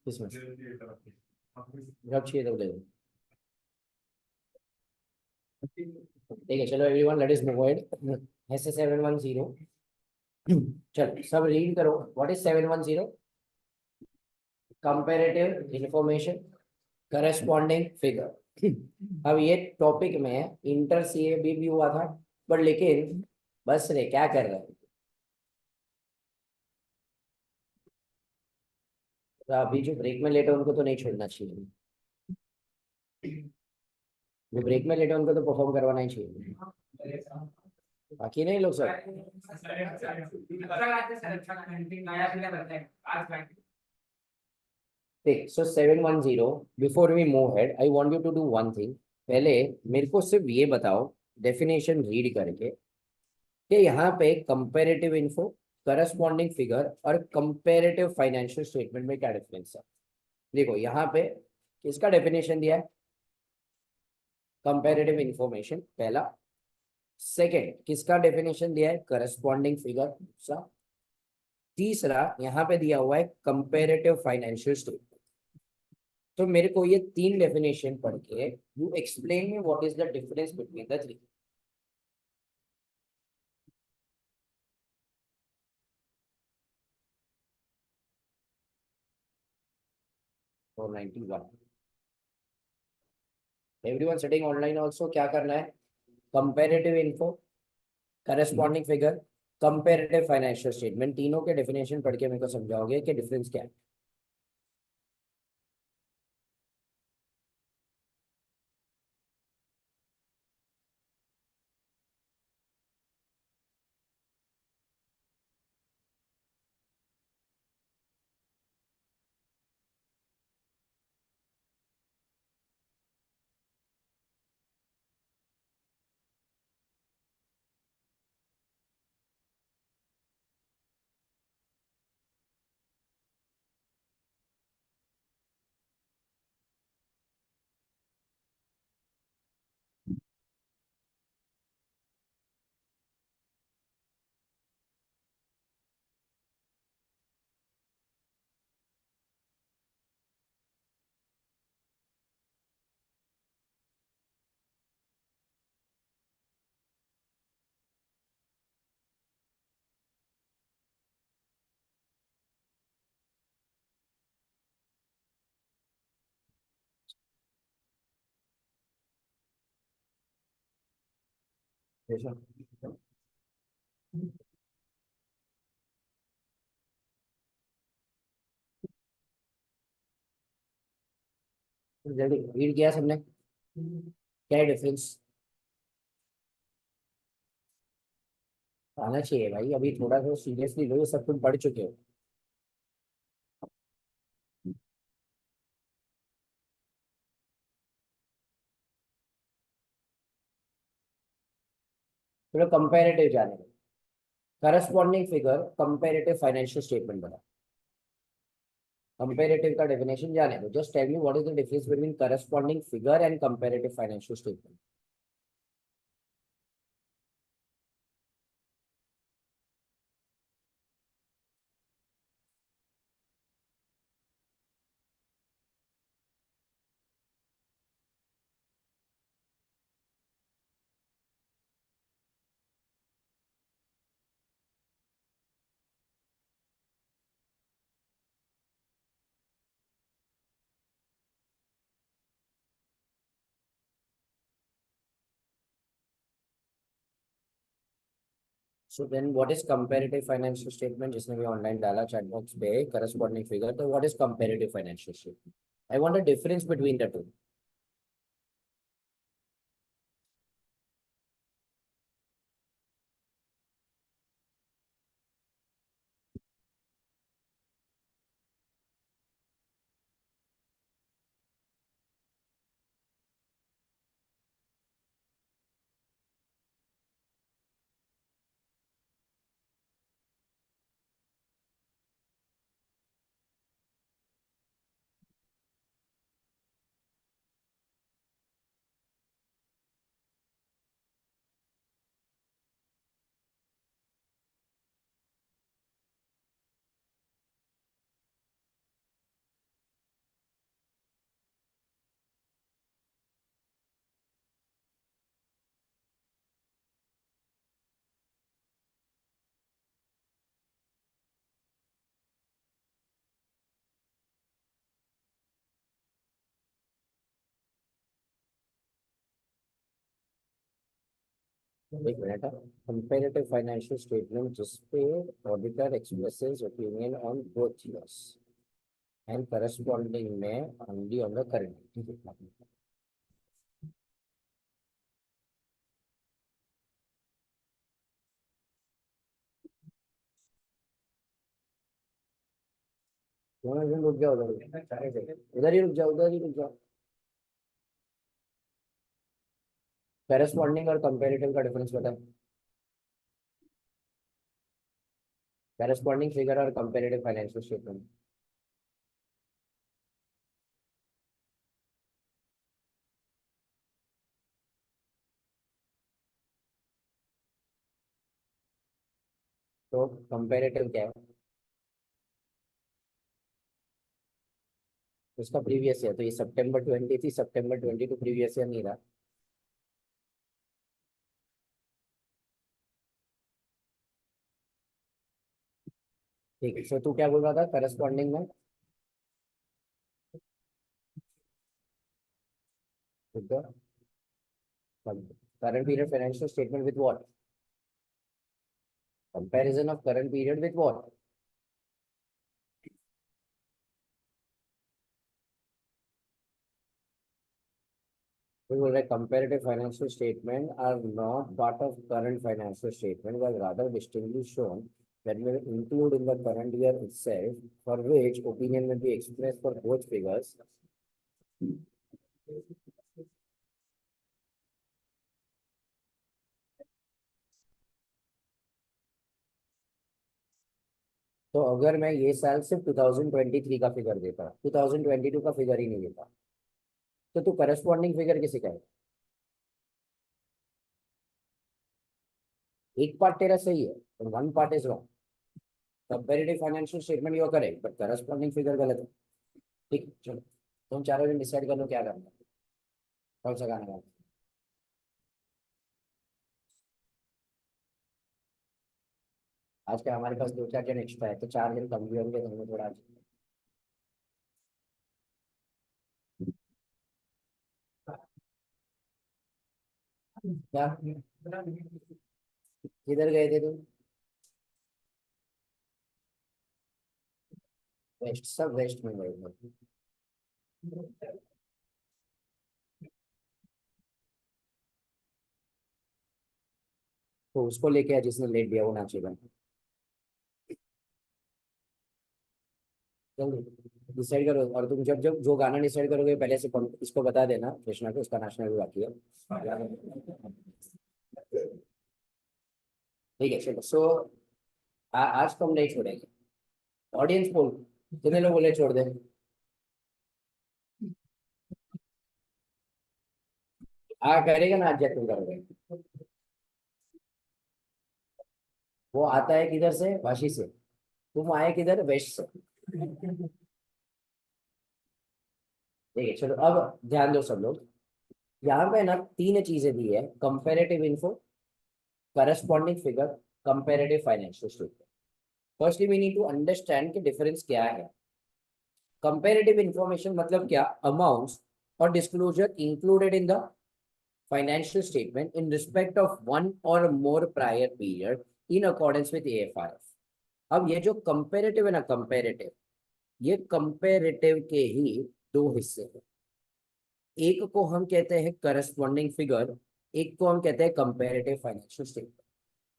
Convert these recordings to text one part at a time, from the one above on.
किसमें जब चाहिए तब ले लो। ठीक है चलो everyone let's move ahead. ऐसे 710। चलो सब रीड करो। What is 710? Comparative information corresponding figure. अब ये टॉपिक में इंटर सीए भी हुआ था, पर लेकिन बस रे क्या कर रहे हैं। तो अभी जो ब्रेक में लेटे उनको तो नहीं छोड़ना चाहिए। जो ब्रेक में लेटे उनको तो परफॉर्म करवाना ही चाहिए, बाकी नहीं लोग सब। ठीक so 710। Before we move head I want you to do one thing. पहले मेरे को सिर्फ ये बताओ डेफिनेशन रीड करके कि यहाँ पे कंपैरेटिव इन्फो, करस्पॉन्डिंग फिगर और कंपैरेटिव फाइनेंशियल स्टेटमेंट में क्या डिफरेंस है। देखो यहाँ पे किसका डेफिनेशन दिया है, कंपैरेटिव इंफॉर्मेशन पहला। सेकंड किसका डेफिनेशन दिया है, करस्पॉन्डिंग फिगर दूसरा। तीसरा यहाँ पे दिया हुआ है कंपैरेटिव फाइनेंशियल स्टेटमेंट। तो मेरे को ये तीन डेफिनेशन पढ़ के you explain me what is the difference between the three. 491। Everyone sitting online also क्या करना है, comparative info, corresponding figure, comparative financial statement, तीनों के डेफिनेशन पढ़ के मेरे को समझाओगे कि डिफरेंस क्या है। जल्दी रीड किया सबने, क्या है डिफरेंस। आना चाहिए भाई, अभी थोड़ा सा सीरियसली लो, ये सब तुम पढ़ चुके हो। चलो कंपैरेटिव जाने दो, corresponding figure comparative financial statement बना। कंपैरेटिव का डेफिनेशन जाने दो, just tell me what is the difference between corresponding figure and comparative financial statement. So then what is comparative financial statement, जिसने भी ऑनलाइन डाला चैट बॉक्स पे corresponding figure, तो what is comparative financial statement. I want a difference between the two. एक minute, comparative financial statement जिसपे auditor expresses opinion on both years and corresponding में only on the current. रुक जाओ, उधर ही रुक जाओ, उधर ही रुक जाओ। करस्पॉन्डिंग और कंपेरेटिव का डिफरेंस बताओ। करस्पॉन्डिंग फिगर और कंपेरेटिव फाइनेंशियल स्टेटमेंट। तो कंपेरेटिव क्या है? उसका प्रीवियस ईयर, तो ये सितंबर 20 थी, सितंबर 22 प्रीवियस ईयर नहीं रहा। ठीक है, सो तू क्या बोल रहा था करस्पॉन्डिंग में? Current period financial statement with what? Comparison of current period with what? We will write comparative financial statement are not part of current financial statement, but rather distinctly shown that will include in the current year itself, for which opinion will be expressed for both figures. तो अगर मैं ये साल सिर्फ 2023 का figure देता, 2022 का figure ही नहीं देता, तो तू करस्पॉन्डिंग फिगर किसे कहे? एक पार्ट तेरा सही है, one part is wrong. Comparative financial statement you are correct, but corresponding figure गलत है। ठीक है, चलो तुम चारों दिन डिसाइड कर लो क्या करना है, कौन सा गाना गाना है। आज क्या हमारे पास दो चार जन एक्स्ट्रा है, तो 4 दिन कम भी होंगे, तो हमें थोड़ा क्या। किधर गए थे तुम? वेस्ट, सब वेस्ट में गए थे। तो उसको लेके आ जिसने लेट दिया, वो नाचेगा। डिसाइड करो, और तुम जब जब जो गाना डिसाइड करोगे पहले से इसको बता देना, कृष्णा को, उसका नाचना भी बाकी है। ठीक है चलो, सो आज तो हम नहीं छोड़ेंगे। ऑडियंस पोल, कितने लोग बोले छोड़ दे? करेगा ना, आज जब तुम करोगे। वो आता है किधर से? वाशी से। तुम आए किधर? वेस्ट से। ठीक है चलो, अब ध्यान दो सब लोग। यहाँ पे ना तीन चीजें दी है, comparative info, corresponding figure, comparative financial statement. Firstly we need to understand कि डिफरेंस क्या है। कंपेरेटिव इंफॉर्मेशन मतलब क्या? अमाउंट्स और disclosure included in the financial statement in respect of one or more prior period in accordance with AFRF। अब ये जो comparative है ना, कंपेरेटिव, ये कंपेरेटिव के ही दो हिस्से हैं। एक को हम कहते हैं करस्पॉन्डिंग फिगर, एक को हम कहते हैं कंपेरेटिव फाइनेंशियल स्टेटमेंट।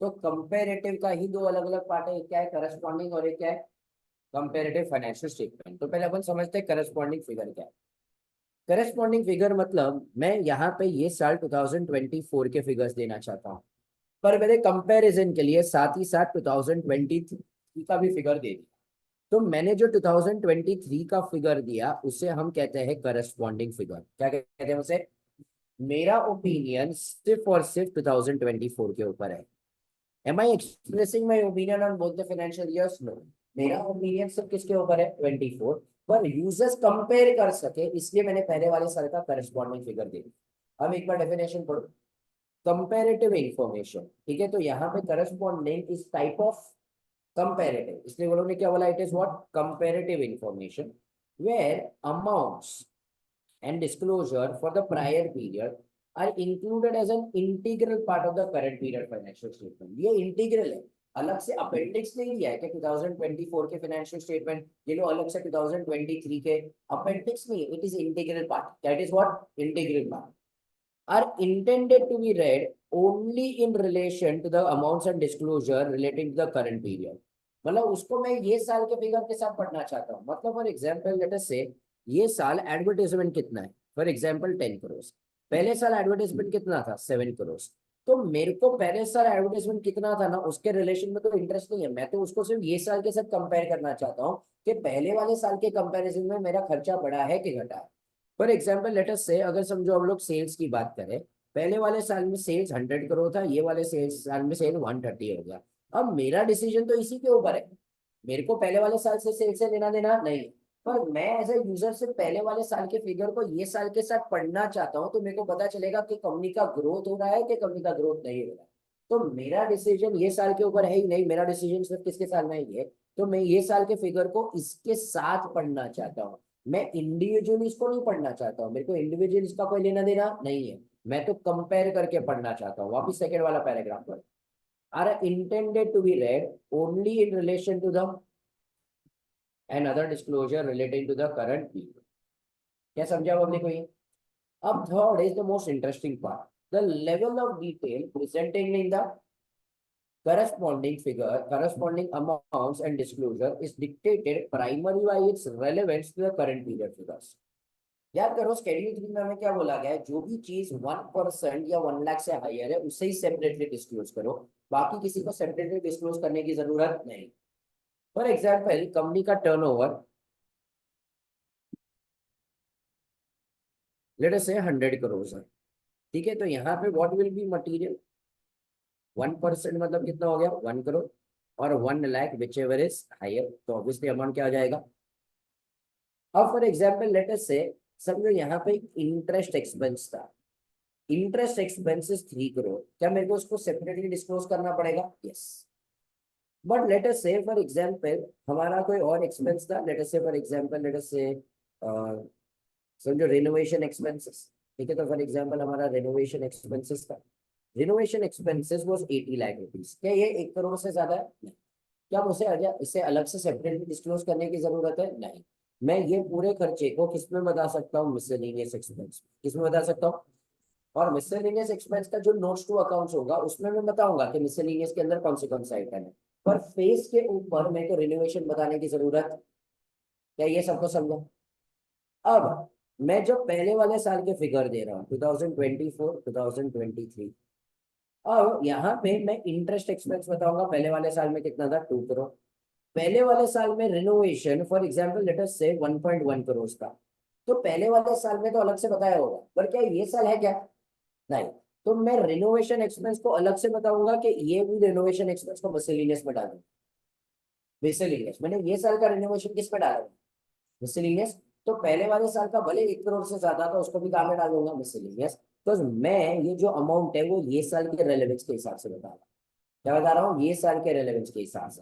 तो कंपेरेटिव का ही दो अलग अलग पार्ट है, एक क्या है करस्पॉन्डिंग और एक क्या है कंपेरेटिव फाइनेंशियल स्टेटमेंट। तो पहले अपन समझते हैं करस्पॉन्डिंग फिगर क्या है। करस्पॉन्डिंग फिगर मतलब मैं यहाँ पे ये साल 2024 के फिगर्स देना चाहता हूँ, पर मैंने कंपैरिजन के लिए साथ ही साथ 2023 का भी फिगर दे दिया। तो मैंने जो 2023 का फिगर दिया उसे हम कहते हैं करस्पॉन्डिंग फिगर। क्या कहते हैं उसे? मेरा ओपिनियन सिर्फ और सिर्फ 2024 के ऊपर है। Am I expressing my opinion on both the financial years? No. मेरा ओपिनियन सिर्फ किसके ऊपर है? 24। पर यूजर्स कंपेयर कर सके इसलिए मैंने पहले वाले साल का करस्पॉन्डिंग फिगर दे दिया। अब एक बार डेफिनेशन पढ़ो। कंपेरेटिव इंफॉर्मेशन, ठीक है, तो यहाँ पे करस्पॉन्डिंग इस टाइप ऑफ कंपेरेटिव, इसलिए वो लोग ने क्या बोला? It is what? Comparative information where amounts and disclosure for the prior period are included as an integral part of the current period financial statement. ये इंटीग्रल है, अलग से अपेंडिक्स नहीं दिया है कि 2024 के फाइनेंशियल स्टेटमेंट ये लो अलग से 2023 के, अपेंडिक्स नहीं, it is integral part. That is what integral part are intended to be read only in relation to the amounts and disclosure relating to the current period। मतलब उसको मैं ये साल के फिगर के साथ पढ़ना चाहता हूँ। मतलब फॉर एग्जांपल लेट अस से ये साल एडवर्टाइजमेंट कितना है, फॉर एग्जांपल 10 करोड़। पहले साल एडवर्टाइजमेंट कितना था, 7 करोड़। तो मेरे को पहले साल एडवर्टाइजमेंट कितना था ना, उसके रिलेशन में तो इंटरेस्ट नहीं है, मैं तो उसको सिर्फ ये साल के साथ कंपेयर करना चाहता हूँ कि पहले वाले साल के कंपेरिजन में मेरा खर्चा बढ़ा है कि घटा है। फॉर एग्जाम्पल लेट अस से अगर समझो हम लोग सेल्स की बात करें, पहले वाले साल में सेल्स 100 करोड़ था, ये वाले सेल्स साल में सेल 130 हो गया। अब मेरा डिसीजन तो इसी के ऊपर है, मेरे को पहले वाले साल से सेल से लेना देना नहीं है, पर मैं एज ए यूजर से पहले वाले साल के फिगर को ये साल के साथ पढ़ना चाहता हूँ, तो मेरे को पता चलेगा कि कंपनी का ग्रोथ हो रहा है कि कंपनी का ग्रोथ नहीं हो रहा है। तो मेरा डिसीजन ये साल के ऊपर है ही नहीं, मेरा डिसीजन सिर्फ किसके साल में ही है, तो मैं ये साल के फिगर को इसके साथ पढ़ना चाहता हूँ। मैं इंडिविजुअली इसको नहीं पढ़ना चाहता हूँ, मेरे को इंडिविजुअल इसका कोई लेना देना नहीं है, मैं तो कंपेयर करके पढ़ना चाहता हूँ। वापिस सेकेंड वाला पैराग्राफ पर, are intended to be read only in relation to the and other disclosure relating to the current period. क्या समझा आपने कोई? अब third is the most interesting part, the level of detail presented in the corresponding amounts and disclosure is dictated primarily by its relevance to the current period figures। याद करो schedule 3 में हमें क्या बोला गया है, जो भी चीज 1% या 1 लाख से हायर है उसे ही सेपरेटली डिस्क्लोज करो, बाकी किसी को सेपरेटली डिस्क्लोज करने की जरूरत नहीं। फॉर एग्जाम्पल कंपनी का टर्नओवर लेट अस से 100 करोड़ है, ठीक है, तो यहाँ पे व्हाट विल बी मटेरियल, 1% मतलब कितना हो गया, 1 करोड़, और 1 lakh whichever is higher, तो ऑब्वियसली अमाउंट क्या हो जाएगा। अब फॉर एग्जाम्पल लेट अस से समझो यहाँ पे इंटरेस्ट एक्सपेंस था, इंटरेस्ट एक्सपेंसेस 3 करोड़, क्या मेरे को उसको सेपरेटली डिस्क्लोज करना पड़ेगा? यस। बट लेट अस से फॉर एग्जांपल हमारा कोई और एक्सपेंस था, लेट अस से फॉर एग्जांपल लेट अस से समझो रिनोवेशन एक्सपेंसेस, ठीक है, तो फॉर एग्जांपल हमारा रिनोवेशन एक्सपेंसेस था, renovation expenses was 80 lakh rupees. क्या ये 1 करोड़ से ज्यादा है? नहीं। क्या मुझे इसे अलग से सेपरेटली डिस्क्लोज करने की जरूरत है? नहीं। मैं ये पूरे खर्चे को किसमें बता सकता हूँ, मिसलेनियस एक्सपेंस, किसमें बता सकता हूँ, और मिसलेनियस एक्सपेंस का जो नोट्स टू अकाउंट्स होगा उसमें मैं बताऊंगा कि मिसलेनियस के अंदर कौन से आइटम है, पर फेस के ऊपर मेरे को रिनोवेशन बताने की जरूरत, क्या ये सबको समझा? अब मैं जो पहले वाले साल के फिगर दे रहा हूँ 2024 2023, अब यहाँ पे मैं इंटरेस्ट एक्सपेंस बताऊंगा, पहले वाले साल में कितना था, 2 करोड़। पहले वाले साल में renovation for example let us से 1.1 करोड़ था, तो पहले वाले साल में तो अलग से बताया होगा, पर क्या ये साल है क्या? नहीं। तो मैं रिनोवेशन एक्सपेंस को अलग से बताऊंगा कि ये भी रिनोवेशन एक्सपेंस को मिसलेनियस में डालूंगा। मिसलेनियस मैंने ये साल का रिनोवेशन किस पे डाला, मिसलेनियस, तो पहले वाले साल का भले 1 करोड़ से ज्यादा था उसको भी काम में डालूंगा मिसलेनियस। तो मैं ये जो अमाउंट है वो ये साल के रेलेवेंस के हिसाब से बता रहा हूँ, क्या बता रहा हूँ, ये साल के रेलेवेंस के हिसाब से।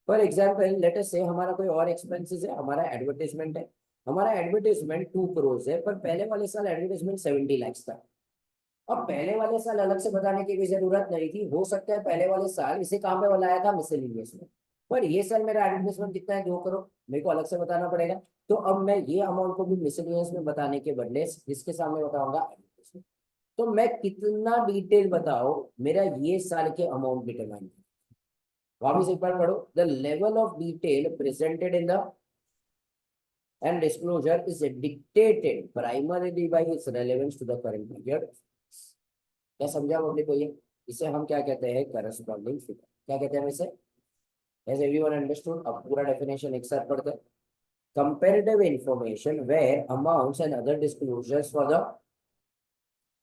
फॉर एग्जाम्पल लेट अस से हमारा कोई और एक्सपेंसेस है, हमारा एडवर्टाइजमेंट है, हमारा एडवर्टाइजमेंट 2 करोड़ है, पर पहले वाले साल एडवर्टाइजमेंट 70 लाख था। अब पहले वाले साल अलग से बताने की भी जरूरत नहीं थी, हो सकता है पहले वाले साल इसे काम में बनाया था मिसलेनियस में, पर ये साल मेरा एडवर्टाइजमेंट कितना है, 2 करोड़, मेरे को अलग से बताना पड़ेगा। तो अब मैं ये अमाउंट को भी मिसलेनियस में बताने के बदले जिसके सामने बताऊंगा एडवर्टाइजमेंट, तो मैं कितना डिटेल बताओ, मेरा ये साल के अमाउंट डिटरमाइन। वापिस एक बार पढ़ो, the level of detail presented in the and disclosure is dictated primarily by its relevance to the current period। क्या समझा आपने को ये? इसे हम क्या कहते हैं, करस्पॉन्डिंग फिगर। क्या कहते हैं इसे? Has everyone understood? अब पूरा डेफिनेशन एक साथ पढ़ते हैं। Comparative information where amounts and other disclosures for the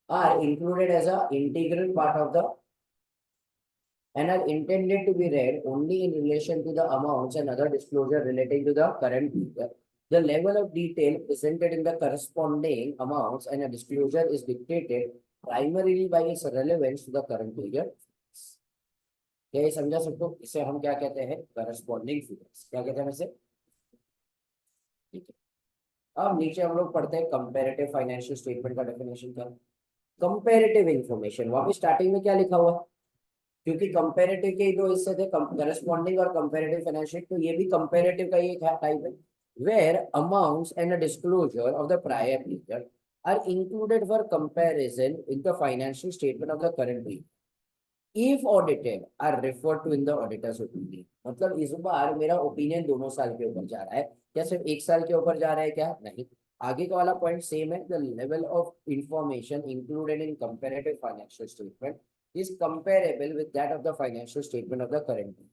are included as a integral part of the and are intended to be read only in relation to the amounts and other disclosure relating to the current period। The level of detail presented in the corresponding amounts and a disclosure is dictated primarily by its relevance to the current period। क्या ये समझा सबको? इसे हम क्या कहते हैं, corresponding figures. क्या कहते हैं इसे? ठीक है। अब नीचे हम लोग पढ़ते हैं कंपैरेटिव फाइनेंशियल स्टेटमेंट का डेफिनेशन क्या है। कंपेरेटिव इंफॉर्मेशन, वहां पे स्टार्टिंग में क्या लिखा हुआ है, क्योंकि कंपेरेटिव के ही दो हिस्से थे, करस्पॉन्डिंग और कंपेरेटिव फाइनेंशियल, तो ये भी कंपेरेटिव का ही एक टाइप है, where amounts and disclosure of the prior period are included for comparison in the financial statement of the current period if audited are refer to in the auditor's opinion. मतलब इस बार मेरा opinion दोनों साल के ऊपर जा रहा है, क्या सिर्फ एक साल के ऊपर जा रहा है, क्या नहीं, आगे का वाला पॉइंट सेम है, the level of information included in comparative financial statement is comparable with that of the financial statement of the current year।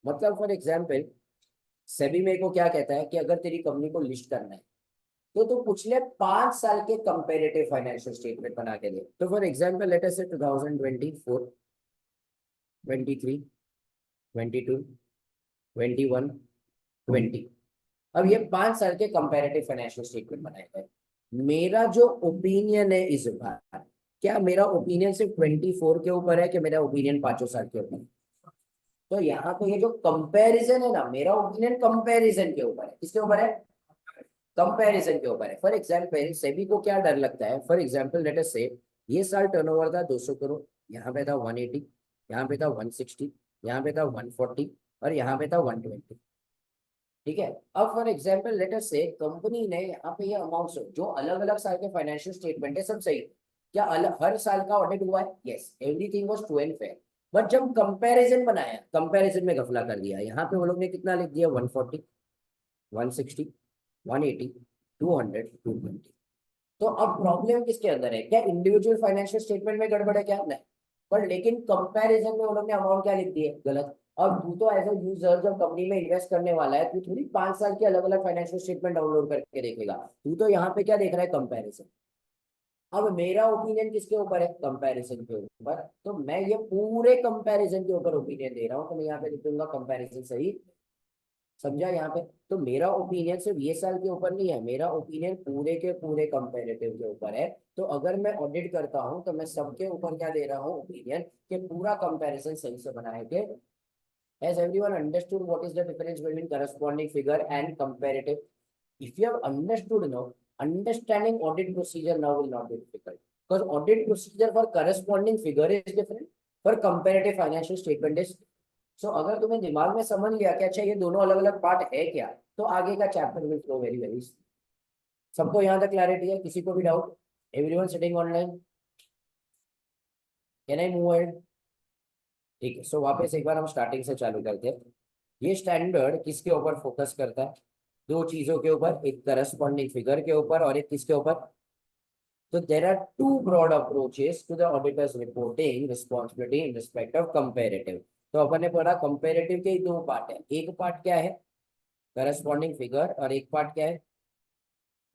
मतलब फॉर एग्जाम्पल सेबी मेरे को क्या कहता है कि अगर तेरी कंपनी को लिस्ट करना है तो तू पिछले 5 साल के कंपेरेटिव फाइनेंशियल स्टेटमेंट बना के दे। तो फॉर एग्जाम्पल लेट अस से 2024, 23, 22, 21, 20, अब ये 5 साल के कंपेरेटिव फाइनेंशियल स्टेटमेंट बनाए गए। मेरा जो ओपिनियन है इस बार, क्या मेरा ओपिनियन सिर्फ 24 के ऊपर है कि मेरा ओपिनियन 5 साल के ऊपर है? तो यहाँ पे ये जो कंपैरिजन है ना, मेरा ओपिनियन कंपैरिजन के ऊपर है, किसके ऊपर है, कंपैरिजन के ऊपर है। फॉर एग्जांपल सेबी को क्या डर लगता है, फॉर एग्जांपल लेट अस से ये साल टर्नओवर था 200 करोड़, यहाँ पे था 180, यहाँ पे था 160, यहाँ पे था 140 और यहाँ पे था 120, ठीक है। अब फॉर एग्जांपल लेट अस से कंपनी ने यहाँ पे ये अमाउंट्स जो अलग अलग साल के फाइनेंशियल स्टेटमेंट है सब सही, क्या अलग हर साल का ऑडिट हुआ है, yes everything was true and fair, but जब कंपैरिजन बनाया कंपैरिजन में घपला कर दिया, यहाँ पे वो लोग ने कितना लिख दिया 140, 160, 180, 200, 220। तो अब प्रॉब्लम किसके अंदर है, क्या इंडिविजुअल फाइनेंशियल स्टेटमेंट में गड़बड़ है, क्या नहीं, पर लेकिन कंपैरिजन में उन्होंने अमाउंट क्या लिख दिए गलत। अब तू तो एज ए यूजर जब कंपनी में इन्वेस्ट करने वाला है, तू थोड़ी 5 साल के अलग अलग फाइनेंशियल स्टेटमेंट डाउनलोड करके देखेगा, तू तो यहाँ पे क्या देख रहा है, कंपैरिजन। अब मेरा ओपिनियन किसके ऊपर है, कंपैरिजन के ऊपर, तो मैं ये पूरे कंपैरिजन के ऊपर ओपिनियन दे रहा हूँ, तो मैं यहाँ पे लिख दूंगा कंपैरिजन सही, समझा यहाँ पे। तो मेरा ओपिनियन सिर्फ ये साल के ऊपर नहीं है, मेरा ओपिनियन पूरे के पूरे कंपैरेटिव के ऊपर है। तो अगर मैं ऑडिट करता हूँ तो मैं सबके ऊपर क्या दे रहा हूँ, ओपिनियन, कि पूरा कंपैरिजन सही से बनाए के। Has everyone understood what is the difference between corresponding figure and comparative? If you have understood now, understanding audit procedure now will not be difficult, because audit procedure for corresponding figure is different, for comparative financial statement is। सो अगर तुम्हें दिमाग में समझ लिया कि अच्छा ये दोनों अलग अलग पार्ट है क्या, तो आगे का chapter will flow very very. सबको यहाँ तक क्लैरिटी है, किसी को भी doubt, everyone sitting online, can I move ahead? ठीक है, सो वापस एक बार हम स्टार्टिंग से चालू करते हैं। ये स्टैंडर्ड किसके ऊपर फोकस करता है, दो चीजों के ऊपर, एक करस्पॉन्डिंग फिगर के ऊपर और एक किसके ऊपर। तो there are two broad approaches to the auditor's reporting responsibility in respect of comparative. तो अपन ने पढ़ा कंपेरेटिव के दो पार्ट है, एक पार्ट क्या है, करस्पॉन्डिंग फिगर, और एक पार्ट क्या है,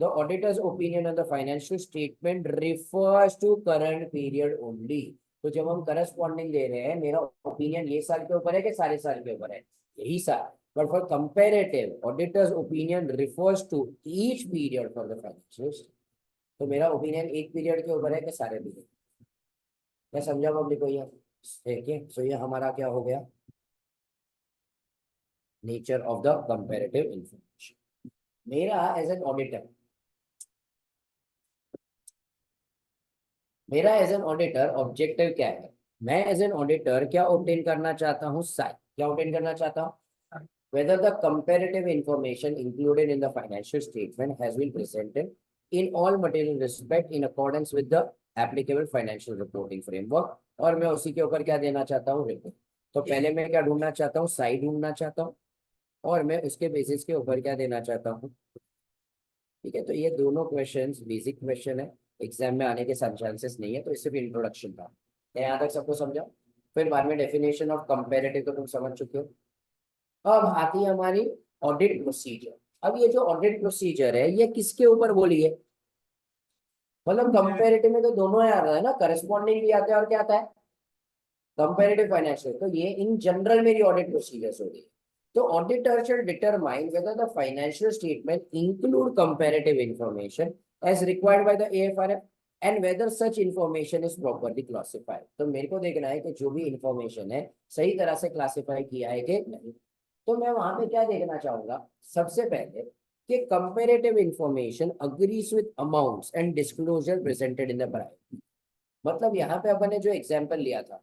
the auditor's opinion on the financial statement refers to current period only। तो जब हम करस्पॉन्डिंग दे रहे हैं, मेरा ओपिनियन ये साल के ऊपर है कि सारे साल के ऊपर है, यही साल, but for comparative auditor's opinion refers to each period for the financial. तो मेरा ओपिनियन एक पीरियड के ऊपर है कि सारे पीरियड। मैं समझा पब्लिक को ये, ठीक है। सो ये हमारा क्या हो गया, nature of the comparative information. मेरा एज एन ऑडिटर, मेरा एज एन ऑडिटर ऑब्जेक्टिव क्या है, मैं एज एन ऑडिटर क्या ऑब्टेन करना चाहता हूँ, साइड क्या ऑब्टेन करना चाहता हूँ, whether the comparative information included in the financial statement has been presented in all material respect in accordance with the applicable financial reporting framework। और मैं उसी के ऊपर क्या देना चाहता हूँ, रिपोर्ट। तो पहले मैं क्या ढूंढना चाहता हूँ, साइड ढूंढना चाहता हूँ, और मैं उसके बेसिस के ऊपर क्या देना चाहता हूँ, ठीक है। तो ये दोनों क्वेश्चंस बेसिक क्वेश्चन है, एग्जाम में आने के चांसेस नहीं है, तो इससे भी इंट्रोडक्शन था। यहाँ तक सबको समझा, फिर बाद में डेफिनेशन ऑफ कंपेरेटिव तो तुम समझ चुके हो। अब आती है हमारी ऑडिट प्रोसीजर। अब ये जो ऑडिट प्रोसीजर है ये किसके ऊपर बोली है, मतलब कंपेरेटिव में तो दोनों आ रहा है ना, करस्पॉन्डिंग भी आता है और क्या आता है, कंपेरेटिव फाइनेंशियल। तो ये इन जनरल मेरी ऑडिट प्रोसीजर्स हो गई। तो auditor shall determine whether the financial statement include comparative information as required by the AFRF and whether such information is properly classified. तो मेरे को देखना है कि जो भी इंफॉर्मेशन है सही तरह से क्लासिफाई किया है कि नहीं। तो मैं वहां पे क्या देखना चाहूंगा, सबसे पहले कि comparative information agrees with amounts and disclosure presented in the price. मतलब यहाँ पे अपन ने जो एग्जाम्पल लिया था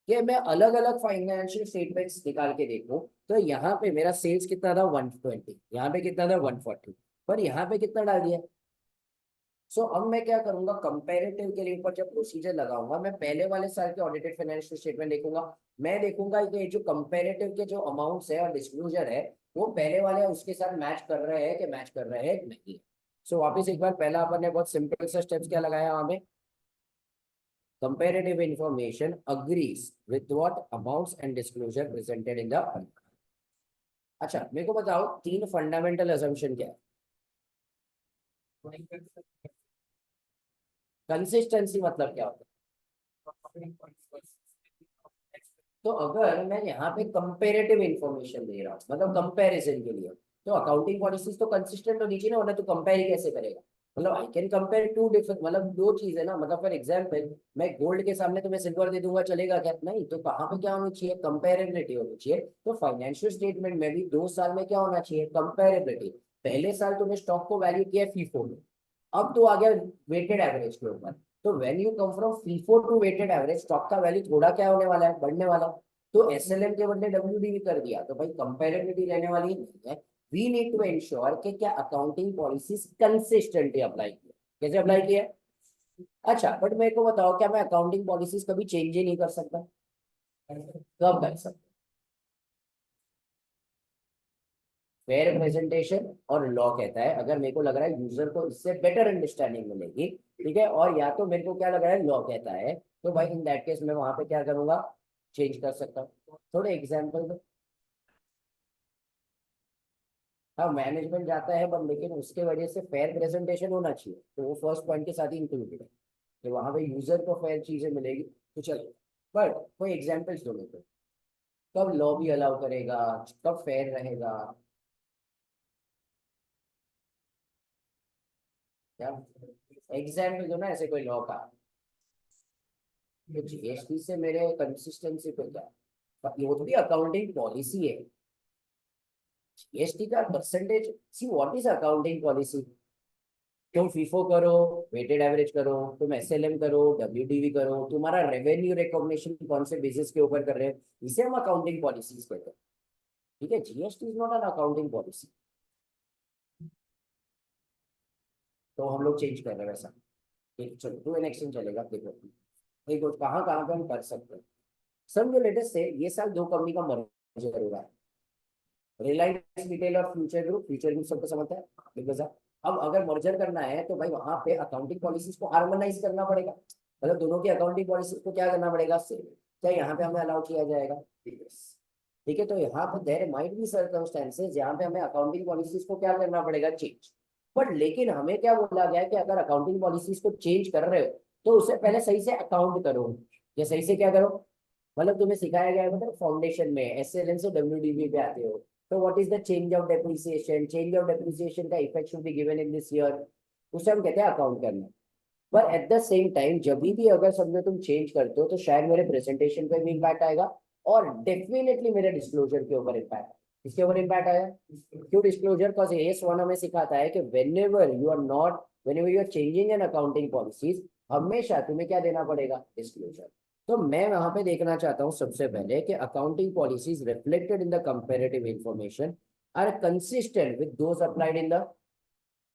कि मैं अलग अलग फाइनेंशियल स्टेटमेंट्स निकाल के देखूं, तो यहाँ पे मेरा सेल्स कितना था 120, यहाँ पे कितना था 140, पर यहाँ पे कितना डाल दिया। सो अब मैं क्या करूंगा, कंपैरेटिव के लिए ऊपर जब प्रोसीजर लगाऊंगा, मैं पहले वाले साल के ऑडिटेड फाइनेंशियल स्टेटमेंट देखूंगा। मैं देखूंगा कि जो कंपैरेटिव के जो अमाउंट्स है और डिस्क्लोजर है, वो पहले वाले उसके साथ मैच कर रहे हैं कि मैच कर रहे हैं कि नहीं। सो वापस एक बार, पहला अपन ने बहुत सिंपल सा स्टेप्स क्या लगाया वहां पे, comparative information agrees with what amounts and disclosure presented in the अच्छा मेरे को बताओ तीन फंडामेंटल अजम्पशन क्या है। कंसिस्टेंसी मतलब क्या होता है। तो अगर मैं यहाँ पे कंपेरेटिव इंफॉर्मेशन दे रहा हूँ, मतलब कंपैरिजन के लिए, तो अकाउंटिंग पॉलिसीज तो कंसिस्टेंट होनी चाहिए ना, वरना तो कंपेयर ही कैसे करेगा। मतलब I can compare two different, मतलब दो चीज है ना, मतलब फॉर एग्जाम्पल मैं गोल्ड के सामने तुम्हें सिल्वर दे दूंगा, चलेगा क्या, नहीं। तो कहाँ पे क्या होनी चाहिए, कंपेरेबिलिटी होनी चाहिए। तो फाइनेंशियल स्टेटमेंट में भी 2 साल में क्या होना चाहिए, कंपेरेबिलिटी। पहले साल तुमने स्टॉक को वैल्यू किया फीफो में, अब तो आ गया वेटेड एवरेज के ऊपर। तो when you come from FIFO to weighted average, stock का वैल्यू थोड़ा क्या होने वाला है, बढ़ने वाला। तो एसएलएम के बदले डब्ल्यूडीवी कर दिया, तो भाई कंपेरेबिलिटी रहने वाली नहीं है। वी नीड टू एंश्योर कि क्या अकाउंटिंग पॉलिसीज कंसिस्टेंटली अप्लाई की है। कैसे अप्लाई किया है? अच्छा बट मेरे को बताओ, क्या मैं अकाउंटिंग पॉलिसीज कभी चेंज ही नहीं कर सकता? कब कर सकता? फेयर प्रेजेंटेशन और लॉ कहता है, अगर मेरे को लग रहा है यूजर को इससे बेटर अंडरस्टैंडिंग मिलेगी, ठीक है, और या तो मेरे को क्या लग रहा है लॉ कहता है, तो भाई इन दैट केस मैं वहां पे क्या करूंगा, चेंज कर सकता हूँ। थोड़े एग्जाम्पल दो। हाँ मैनेजमेंट जाता है, बट लेकिन उसके वजह से फेयर प्रेजेंटेशन होना चाहिए, तो वो फर्स्ट पॉइंट के साथ ही इंक्लूडेड है, तो वहां पे यूजर को फेयर चीजें मिलेगी, तो चलो। बट कोई एग्जाम्पल्स दो मेरे को, कब लॉ भी अलाउ करेगा, कब फेयर रहेगा, क्या एग्जाम्पल दो ना ऐसे कोई लॉ का। तो जीएसटी से मेरे कंसिस्टेंसी पे क्या है? ये तो भी अकाउंटिंग पॉलिसी है। जीएसटी का percentage, see what is accounting policy. तुम फीफो करो, वेटेड एवरेज करो, तुम एसएलएम करो, डब्ल्यूडीवी करो, तुम्हारा रेवेन्यू रिकॉग्निशन कौन से बेसिस के ऊपर कर रहे हैं, इसे हम अकाउंटिंग पॉलिसीज कहते हैं। ठीक है, GST is not an accounting policy. तो हम लोग चेंज कर रहे हैं वैसा। ठीक, चलो टू एन एक्सचेंज चलेगा, देखो देखो कहाँ कहाँ पे हम कर सकते हैं। समझो लेटेस्ट से ये साल दो कंपनी का मर्जर हो रहा है, रिलायंस रिटेल और फ्यूचर ग्रुप। फ्यूचर ग्रुप सबको समझता है, बिकॉज अब अगर मर्जर करना है तो भाई वहां पे अकाउंटिंग पॉलिसीज को हार्मोनाइज करना पड़ेगा, मतलब दोनों की अकाउंटिंग पॉलिसी को क्या करना पड़ेगा, सेम। क्या यहाँ पे हमें अलाउ किया जाएगा? ठीक है, तो यहाँ पे देयर माइट बी सर्कमस्टेंसेस जहाँ पे हमें अकाउंटिंग पॉलिसीज को क्या करना पड़ेगा, चेंज। बट लेकिन हमें क्या बोला गया है कि अगर अकाउंटिंग पॉलिसीज को चेंज कर रहे हो, तो उससे पहले सही से अकाउंट करो, या सही से क्या करो। मतलब तुम्हें सिखाया गया है, मतलब फाउंडेशन में एसएलएन से डब्ल्यूडीबी पे आते हो, तो what is the change of depreciation, change of depreciation का effect should be given in this year, उसे हम कहते हैं अकाउंट करना। पर एट द सेम टाइम जब भी अगर समझो तुम चेंज करते हो, तो शायद मेरे प्रेजेंटेशन पे भी इम्पैक्ट आएगा, और डेफिनेटली मेरे डिस्क्लोजर के ऊपर इम्पैक्ट। किसके ऊपर इम्पैक्ट आया? क्यों डिस्क्लोजर? बिकॉज एस वन हमें सिखाता है कि whenever you are changing an accounting policies, हमेशा तुम्हें क्या देना पड़ेगा, डिस्क्लोजर। तो मैं वहां पे देखना चाहता हूँ सबसे पहले कि accounting policies reflected in the comparative information are consistent with those applied in the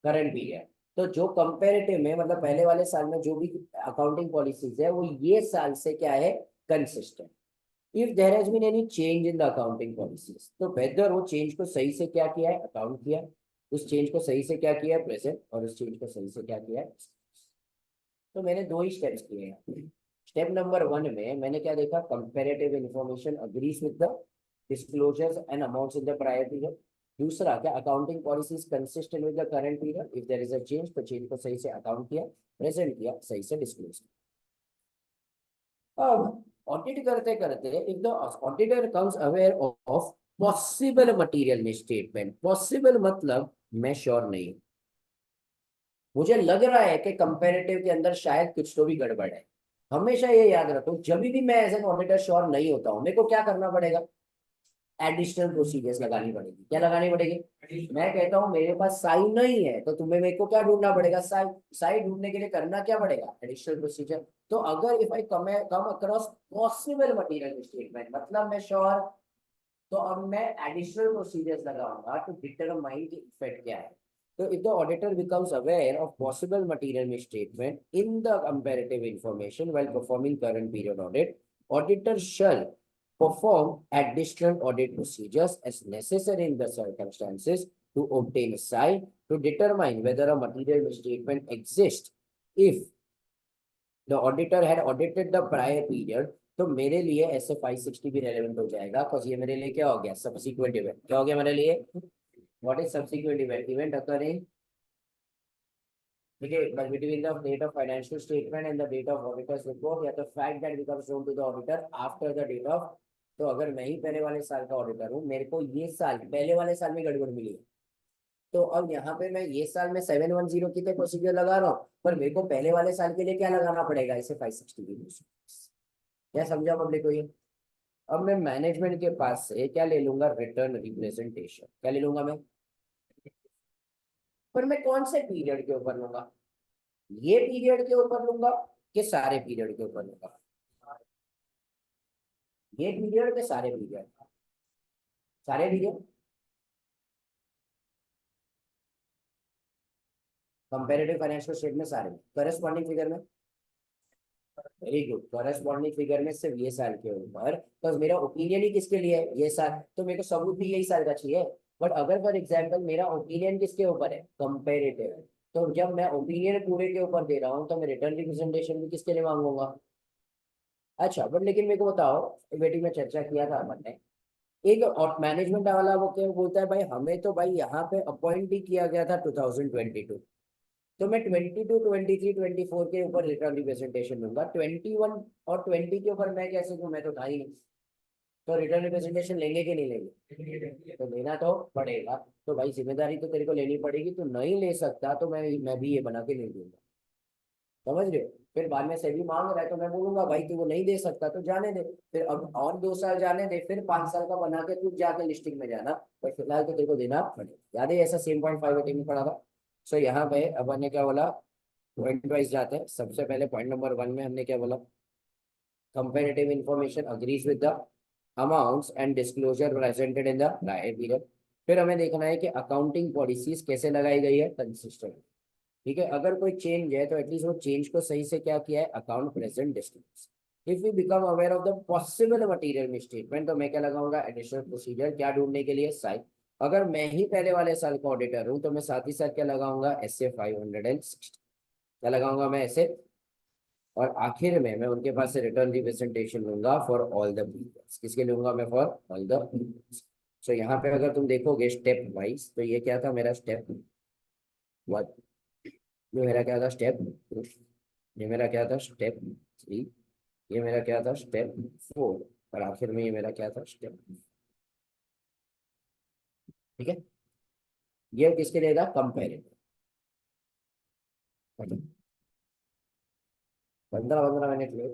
current period. तो जो कंपेरेटिव में, मतलब पहले वाले साल में जो भी अकाउंटिंग पॉलिसीज है, वो ये साल से क्या है, consistent. If there has been any change in the accounting policies, तो वेदर वो चेंज को सही से क्या किया है, अकाउंट किया, उस चेंज को सही से क्या किया है, प्रेजेंट, और उस चेंज को सही से क्या किया है। तो मैंने दो ही स्टेप्स किए हैं। स्टेप नंबर वन में मैंने क्या देखा, comparative information agrees with the disclosures and amounts in the prior period. दूसरा, क्या accounting policies consistent with the current period, if there is a change तो चेंज को सही से अकाउंट किया, प्रेजेंट किया, सही से डिस्क्लोज किया। अब ऑडिट करते करते if the auditor comes aware of possible material misstatement, possible मतलब मैं श्योर नहीं, मुझे लग रहा है कि कंपेरेटिव के अंदर शायद कुछ तो भी गड़बड़ है। हमेशा ये याद रखो, जब भी मैं एज एन ऑडिटर श्योर नहीं होता हूं, मेरे को क्या करना पड़ेगा, एडिशनल प्रोसीजर्स लगानी पड़ेगी। क्या लगानी पड़ेगी? मैं कहता हूँ मेरे पास साई नहीं है तो तुम्हें मेरे को क्या ढूंढना पड़ेगा? साई। साई ढूंढने के लिए करना क्या पड़ेगा? Additional procedure. तो अगर if I come across possible material statement, मतलब मैं श्योर, तो अब मैं एडिशनल प्रोसीजर्स लगाऊंगा टू डिटरमाइन की इफेक्ट क्या है। तो if the auditor becomes aware of possible material misstatement in the comparative information while performing current period audit, auditor shall perform additional audit procedures as necessary in the circumstances to obtain a SI to determine whether a material misstatement exists. If the auditor had audited the prior period, तो मेरे लिए ऐसे 560 भी relevant हो जाएगा, because ये मेरे लिए क्या हो गया? Subsequent event. क्या हो गया मेरे लिए? What is subsequent event? Event occurring, ठीक है, but between the date of financial statement and the date of auditor's report, या तो fact that becomes known to the auditor after the date of. तो अगर मैं ही पहले वाले साल का ऑडिटर हूँ, मेरे को ये साल पहले वाले साल में गड़बड़ मिली है, तो अब यहाँ पे मैं ये साल में 710 की तो प्रोसीजर लगा रहा हूँ, पर मेरे को पहले वाले साल के लिए क्या लगाना पड़ेगा? इसे 560 की। क्या समझा पब्लिक को ये? अब मैं मैनेजमेंट के पास से क्या ले लूंगा? Written representation. क्या ले लूंगा मैं? पर मैं कौन से पीरियड के ऊपर लूंगा? ये पीरियड के ऊपर लूंगा कि सारे पीरियड के ऊपर लूंगा? ये पीरियड के सारे पीरियड? सारे पीरियड। कंपेरेटिव फाइनेंशियल स्टेटमेंट सारे में, करस्पॉन्डिंग फिगर में। Very good. करस्पॉन्डिंग फिगर में सिर्फ ये साल के ऊपर, तो मेरा ओपिनियन ही किसके लिए है? ये साल। तो मेरे को सबूत भी यही साल का चाहिए। बट अगर फॉर एग्जाम्पल मेरा ओपिनियन किसके ऊपर है? कंपेरेटिव। तो जब मैं ओपिनियन पूरे के ऊपर दे रहा हूँ तो मैं रिटर्न रिप्रेजेंटेशन भी किसके लिए मांगूंगा? अच्छा, बट लेकिन मेरे को बताओ, बेटी में चर्चा किया था अपन ने, एक मैनेजमेंट वाला वो क्या बोलता है, भाई हमें तो भाई यहाँ पे अपॉइंट ही किया गया था 2022, तो मैं 22, 23, 24 के ऊपर रिटर्न रिप्रेजेंटेशन दूंगा। 21 और 20 के ऊपर मैं कैसे दूं? मैं तो था ही नहीं। तो रिटर्न रिप्रेजेंटेशन लेंगे कि नहीं लेंगे? तो लेना तो पड़ेगा। तो भाई जिम्मेदारी तो तेरे को लेनी पड़ेगी, तू नहीं ले सकता तो मैं भी ये बना के नहीं दूंगा। समझ रहे हो? फिर बाद में से भी मांग रहा है तो मैं बोलूंगा भाई तू वो नहीं दे सकता तो जाने दे। फिर अब और 2 साल जाने दे, फिर 5 साल का बना के तू जाके लिस्टिंग में जाना। पर फिलहाल तो तेरे को देना पड़ेगा। याद है ऐसा सेम पॉइंट 5 में पढ़ा था। सो यहाँ पे अपन ने क्या बोला? पॉइंट वाइज जाते हैं। सबसे पहले पॉइंट नंबर 1 में हमने क्या बोला? Comparative information agrees with the amounts and disclosure presented in the prior period. फिर हमें देखना है कि अकाउंटिंग पॉलिसीज कैसे लगाई गई है? कंसिस्टेंट। ठीक है, अगर कोई चेंज है तो एटलीस्ट वो चेंज को सही से क्या किया है? Account present disclose. If we become aware of the possible material misstatement, तो मैं क्या लगाऊंगा? Additional procedure. क्या ढूंढने के लिए? साइट। अगर मैं ही पहले वाले साल का ऑडिटर हूं तो मैं साथ ही साथ क्या लगाऊंगा? SA 560। क्या लगाऊंगा मैं? ऐसे। और आखिर में मैं उनके पास से रिटर्न रिप्रेजेंटेशन लूंगा फॉर ऑल द पीरियड्स। किसके लूंगा मैं? For all the periods. So यहाँ पे अगर तुम देखोगे स्टेप वाइज, तो ये क्या था मेरा? स्टेप 1। ये मेरा क्या था? स्टेप 2। ये मेरा क्या था? स्टेप 3। ये मेरा क्या था? स्टेप 4। और आखिर में ये मेरा क्या था? स्टेप। ठीक है, ये किसके लिए था? कंपेरेटिव। 15 15 मिनट ले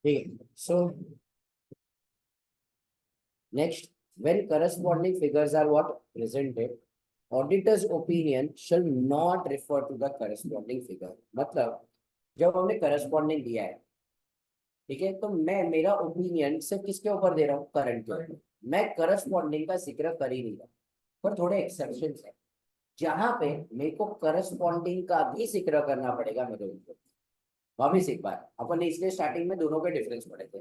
ठीक है, सो next, when corresponding figures are what presented, auditor's opinion shall not refer to the corresponding figure. मतलब जब हमने corresponding दिया है, ठीक है, तो मैं मेरा ओपिनियन सिर्फ किसके ऊपर दे रहा हूँ, करंट के ऊपर, मैं करस्पॉन्डिंग का जिक्र कर ही नहीं रहा। पर थोड़े एक्सेप्शंस है जहां पे मेरे को करस्पॉन्डिंग का भी जिक्र करना पड़ेगा मेरे ऊपर। वापिस एक बार, अपन ने इसलिए स्टार्टिंग में दोनों के डिफरेंस पढ़े थे।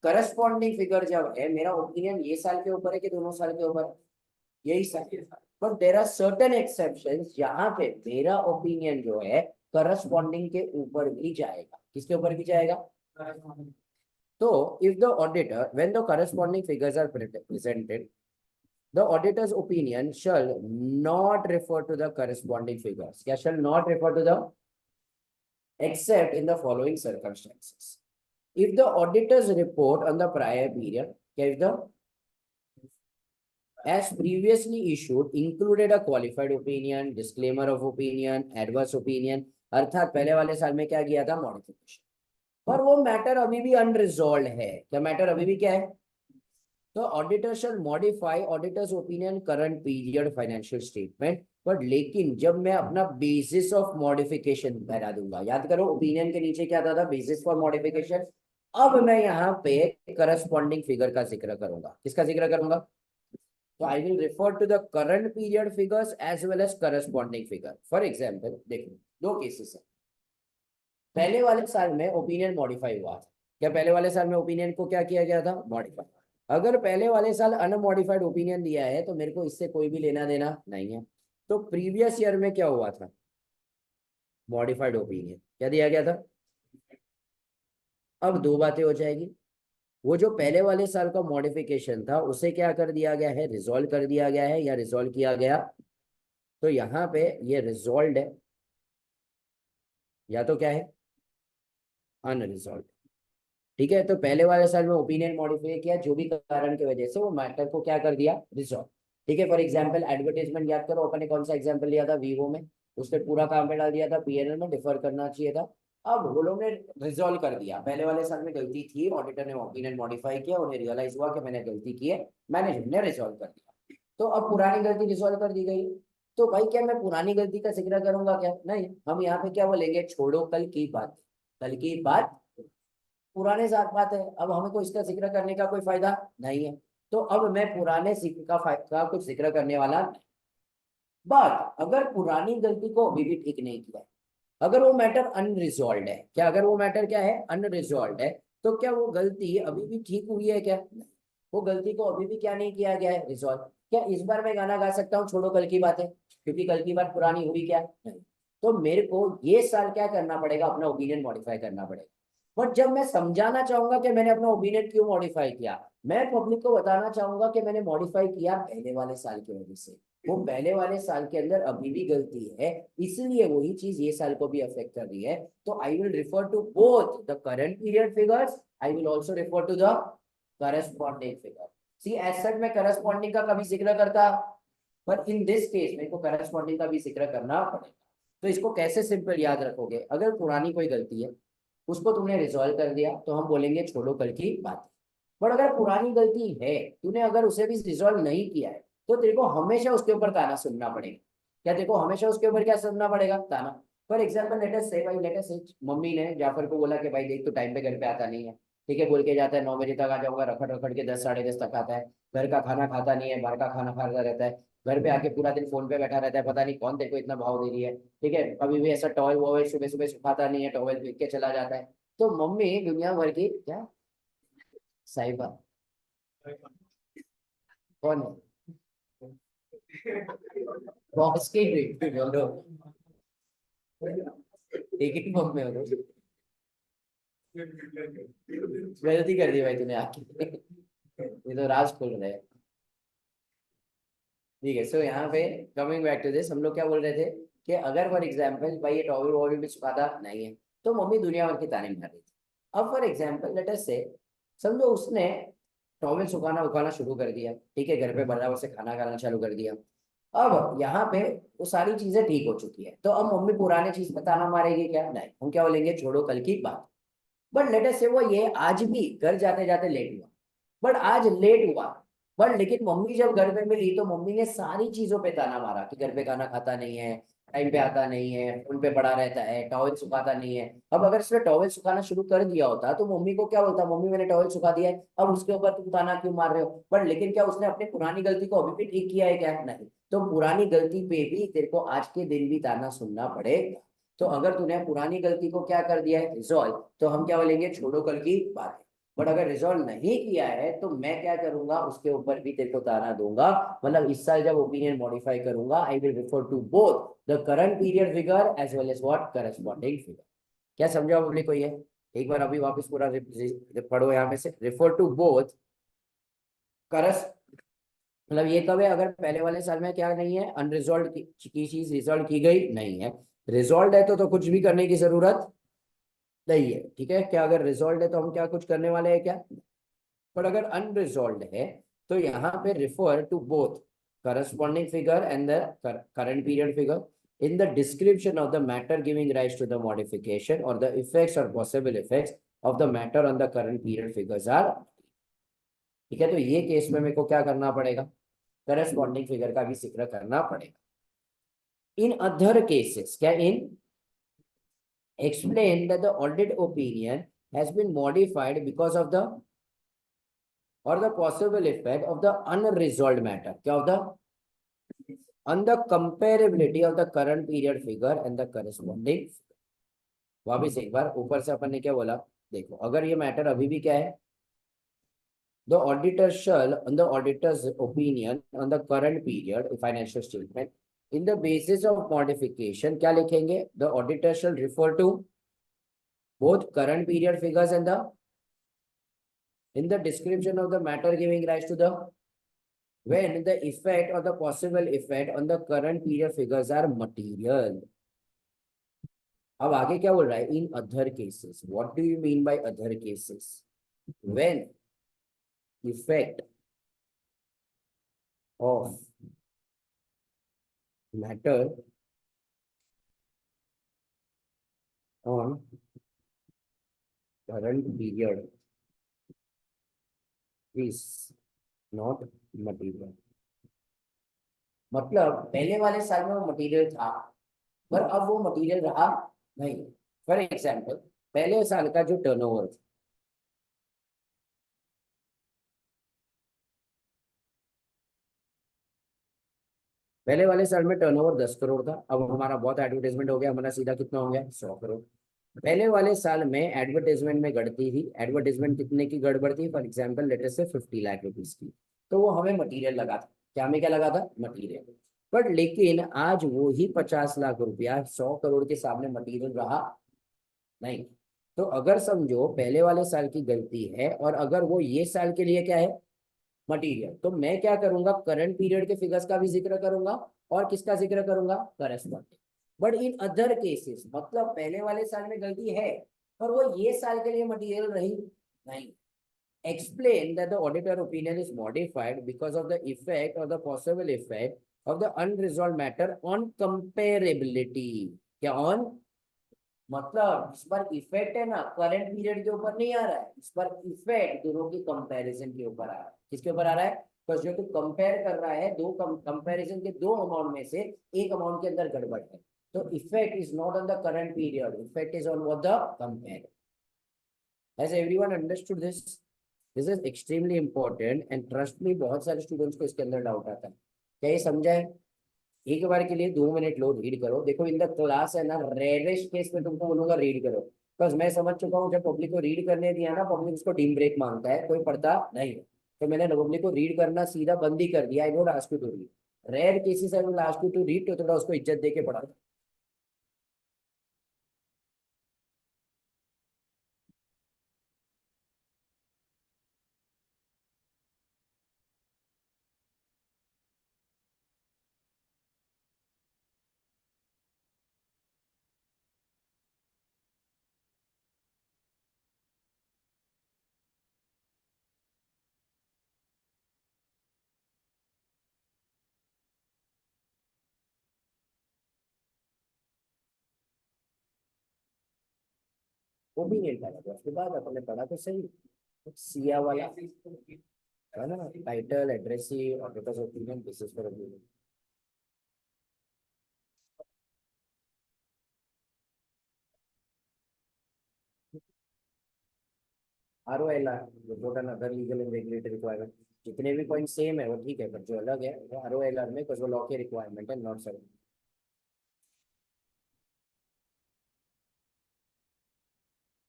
करस्पॉन्डिंग फिगर जब है, मेरा ओपिनियन ये साल के ऊपर है कि दोनों साल के ऊपर, यही साल के साल। But there are certain exceptions जहां पे मेरा ओपिनियन जो है करस्पॉन्डिंग के ऊपर भी जाएगा। किसके ऊपर भी जाएगा? तो if the auditor, when the corresponding figures are presented, the auditor's opinion shall not refer to the corresponding figures. Yeah, shall not refer to the, except in the following circumstances. If the auditor's report on the prior period, if the as previously issued included a qualified opinion, disclaimer of opinion, adverse opinion, अर्थात पहले वाले साल में क्या किया था, modification, पर वो मैटर अभी भी अनरिजॉल्व है। क्या मैटर अभी भी क्या है? तो auditor shell modify auditors opinion current period financial statement, but लेकिन जब मैं अपना बेसिस ऑफ मॉडिफिकेशन बता दूंगा, याद करो ओपिनियन के नीचे क्या था बेसिस फॉर मॉडिफिकेशन। अब मैं यहाँ पे करस्पॉन्डिंग फिगर का जिक्र करूंगा। किसका जिक्र करूंगा? तो I will refer to the current period figures as well as corresponding figure. For example देखो, दो केसेस है। पहले वाले साल में ओपिनियन मॉडिफाई हुआ था। क्या पहले वाले साल में ओपिनियन को क्या किया गया था? मॉडिफाई। अगर पहले वाले साल अनमॉडिफाइड ओपिनियन दिया है तो मेरे को इससे कोई भी लेना देना नहीं है। तो प्रीवियस ईयर में क्या हुआ था? मॉडिफाइड ओपिनियन क्या दिया गया था? अब दो बातें हो जाएगी। वो जो पहले वाले साल का मॉडिफिकेशन था उसे क्या कर दिया गया है? रिजॉल्व कर दिया गया है या रिजॉल्व किया गया? तो यहाँ पे ये रिजॉल्व है या तो क्या है? अनरिजॉल्व। ठीक है, तो पहले वाले साल में ओपिनियन मॉडिफाई किया, जो भी कारण की वजह से वो मैटर को क्या कर दिया? रिजॉल्व। ठीक है, फॉर एग्जांपल एडवर्टाइजमेंट याद करो, अपन ने कौन सा एग्जांपल लिया था? वीवो में। उसने पूरा काम पे डाल दिया था, पीएनएल में डिफर करना चाहिए था। अब वो लोग ने रिजॉल्व कर दिया, पहले वाले साल में गलती थी, ऑडिटर ने ओपिनियन मॉडिफाई किया, उन्हें रियलाइज हुआ कि मैंने गलती की है, मैनेजमेंट ने रिजॉल्व कर दिया। तो अब पुरानी गलती रिजॉल्व कर दी गई। तो भाई क्या मैं पुरानी गलती का जिक्र करूंगा? क्या नहीं, हम यहाँ पे क्या बोलेंगे? छोड़ो कल की बात, कल की बात पुराने साथ बात है। अब हमें को इसका जिक्र करने का कोई फायदा नहीं है। तो अब मैं पुराने जिक्र का कुछ जिक्र करने वाला नहीं। बट अगर पुरानी गलती को अभी भी ठीक नहीं किया है, अगर वो मैटर अनरिजॉल्व है, क्या अगर वो मैटर क्या है? अनरिजॉल्व है, तो क्या वो गलती अभी भी ठीक हुई है? क्या वो गलती को अभी भी क्या नहीं किया गया है? रिजॉल्व। क्या इस बार मैं गाना गा सकता हूँ छोड़ो कल की बात है, क्योंकि कल की बात पुरानी हुई क्या नहीं? तो मेरे को ये साल क्या करना पड़ेगा? अपना ओपिनियन मॉडिफाई करना पड़ेगा। बट जब मैं समझाना चाहूंगा कि मैंने अपना ओपिनियन क्यों मॉडिफाई किया, मैं पब्लिक को बताना चाहूंगा कि मैंने मॉडिफाई किया पहले वाले साल की वजह से, वो पहले वाले साल के अंदर अभी भी गलती है, इसलिए वही चीज ये साल को भी अफेक्ट कर रही है। तो I will refer to both the current period figures, I will also refer to the corresponding figure. See as such मैं करस्पॉन्डिंग का कभी जिक्र करता, पर इन दिस केस मेरे को करस्पॉन्डिंग का भी जिक्र करना पड़ेगा। तो इसको कैसे सिंपल याद रखोगे? अगर पुरानी कोई गलती है, उसको तुमने रिजॉल्व कर दिया, तो हम बोलेंगे छोड़ो कल की बात। बट अगर पुरानी गलती है, तूने अगर उसे भी रिजॉल्व नहीं किया है, तो तेरे को हमेशा उसके ऊपर ताना सुनना पड़ेगा। क्या तेरे को हमेशा उसके ऊपर क्या सुनना पड़ेगा? ताना। फॉर एग्जाम्पल लेट अस से, भाई लेट अस से मम्मी ने जाफर को बोला कि भाई देख तो टाइम पे घर पे आता नहीं है, ठीक है, बोल के जाता है 9 बजे तक आ जाऊंगा, रखड़ रखड़ के 10 साढ़े 10 तक आता है, घर का खाना खाता नहीं है, बाहर का खाना खाता रहता है, घर पे आके पूरा दिन फोन पे बैठा रहता है, पता नहीं कौन तेरे को इतना भाव दे रही है, ठीक है, कभी भी ऐसा टॉवल वॉवल सुबह सुबह सुखाता नहीं है, टॉवल फेंक के चला जाता है। तो मम्मी दुनिया भर की क्या, साहिबा कौन है? बॉस की बेटी बोलो, एक ही मम्मी हो। गलती कर दी भाई तूने आके। ये तो राज खोल रहे हैं। ठीक है, सो यहाँ पे कमिंग बैक टू दिस, हम लोग क्या बोल रहे थे कि अगर फॉर एग्जाम्पल भाई ये टॉवल वॉवल भी सुखाता नहीं है तो मम्मी दुनिया भर की ताने मार रही थी। अब फॉर एग्जाम्पल लेट अस से, समझो उसने टॉवल सुखाना उखाना शुरू कर दिया, ठीक है, घर पे बराबर से खाना खाना चालू कर दिया। अब यहाँ पे वो सारी चीजें ठीक हो चुकी है, तो अब मम्मी पुराने चीज पे ताना मारेगी क्या? नहीं, हम क्या बोलेंगे, छोड़ो कल की बात। बट लेट अस से वो ये आज भी घर जाते जाते लेट हुआ, बट आज लेट हुआ, बट लेकिन मम्मी जब घर पे मिली तो मम्मी ने सारी चीजों पे ताना मारा कि घर पे खाना खाता नहीं है, टाइम पे आता नहीं है, फोन पे पड़ा रहता है, टॉवल सुखाता नहीं है। अब अगर इसने टॉवल सुखाना शुरू कर दिया होता तो मम्मी को क्या बोलता, मम्मी मैंने टॉवल सुखा दिया है, अब उसके ऊपर तुम ताना क्यों मार रहे हो? बट लेकिन क्या उसने अपनी पुरानी गलती को अभी भी ठीक किया है क्या? नहीं। तो पुरानी गलती पे भी तेरे को आज के दिन भी ताना सुनना पड़ेगा। तो अगर तूने पुरानी गलती को क्या कर दिया है, रिजॉल्व, तो हम क्या बोलेंगे, छोड़ो कल की बात। बट अगर रिजॉल्व नहीं किया है तो मैं क्या करूंगा, उसके ऊपर भी तेरे को ताना दूंगा। मतलब इस साल जब ओपिनियन मॉडिफाई करूंगा, I will refer to both the current period figure as well as what corresponding figure. क्या समझा पब्लिक को ये? एक बार अभी वापस पूरा पढ़ो यहाँ पे से, रिफर टू बोथ करस, मतलब ये कब है, अगर पहले वाले साल में क्या नहीं है, अनरिजॉल्व की चीज रिजॉल्व की गई नहीं है। रिजॉल्व है तो कुछ भी करने की जरूरत नहीं है, ठीक है। क्या अगर रिजॉल्व है तो हम क्या कुछ करने वाले हैं क्या? पर अगर अनरिजॉल्व है तो यहाँ पे refer to both corresponding figure and the current period figure in the description of the matter giving rise to the modification और द इफेक्ट्स और possible effects of the matter on the current period figures are. ठीक है, तो ये case में मेरे को क्या करना पड़ेगा, करस्पॉन्डिंग फिगर का भी जिक्र करना पड़ेगा। इन अदर केसेस, क्या इन, explain that the audit opinion has been modified because of the or the possible effect of the unresolved matter, क्या of the on the comparability of the current period figure and the corresponding। वापिस एक बार ऊपर से अपन ने क्या बोला, देखो अगर ये मैटर अभी भी क्या है, the auditor shall on the auditor's opinion on the current period financial statement in the basis of modification, क्या लिखेंगे, the auditor shall refer to both current period figures and the in the description of the matter giving rise to the when the effect or the possible effect on the current period figures are material। अब आगे क्या बोल रहा है, in other cases, what do you mean by other cases, when effect of matter on current period is not material. मतलब पहले वाले साल में वो मटीरियल था पर अब वो मटीरियल रहा नहीं। फॉर एग्जाम्पल, पहले साल का जो टर्नओवर था, पहले वाले साल में टर्नओवर 10 करोड़ था, अब हमारा बहुत एडवर्टाइजमेंट हो गया, हमारा सीधा कितना हो गया, 100 करोड़। पहले वाले साल में एडवर्टाइजमेंट में गड़ती थी, एडवर्टाइजमेंट कितने की गड़बड़ थी, फॉर एग्जाम्पल लेटर से 50 लाख रुपीज की, तो वो हमें मटीरियल लगा था, क्या हमें क्या लगा था, मटीरियल। बट लेकिन आज वो ही 50 लाख रुपया 100 करोड़ के सामने मटीरियल रहा नहीं। तो अगर समझो पहले वाले साल की गलती है और अगर वो ये साल के लिए क्या है, मटीरियल, तो मैं क्या करूंगा, करंट पीरियड के फिगर्स का भी जिक्र करूंगा और किसका जिक्र करूंगा, corresponding. But in other cases, मतलब पहले वाले साल में गलती है और वो ये साल के लिए मटीरियल रही नहीं। Explain that the auditor opinion is modified because of the effect or the possible effect of the unresolved matter on comparability। क्या on, मतलब इस पर इफेक्ट है ना, करंट पीरियड के ऊपर नहीं आ रहा है, इस पर इफेक्ट दोनों की कंपैरिजन के ऊपर आ रहा है। किसके ऊपर आ रहा है, तो जो तू कंपेयर कर रहा है, दो कंपैरिजन के दो अमाउंट में से एक अमाउंट के अंदर गड़बड़ है, तो effect is not on the current period, effect is on what the compare. Has everyone understood this? This is extremely important and trust me, बहुत सारे स्टूडेंट्स को इसके अंदर डाउट आता है। क्या ये समझा है? एक बार के लिए 2 मिनट लो, रीड करो। देखो इन द क्लास है ना, रेयरेस्ट केस में तुमको बोलूंगा रीड करो, बस मैं समझ चुका हूँ जब पब्लिक को रीड करने दिया ना, पब्लिक उसको टीम ब्रेक मांगता है, कोई पढ़ता नहीं है। तो मैंने पब्लिक को रीड करना सीधा बंद ही कर दिया। I don't ask you to read, rare cases I will ask you to read, तो थोड़ा उसको इज्जत दे के पढ़ा। ओपिनियन डाला था, उसके बाद अपने पढ़ा तो सही सिया वाला है ना, टाइटल एड्रेसी और बिकॉज ओपिनियन बेसिस पर opinion. ROLR, report on other legal and regulatory requirement, जितने भी पॉइंट सेम है वो ठीक है, पर जो अलग है वो ROLR में, बिकॉज वो लॉ के रिक्वायरमेंट है, नॉट सर।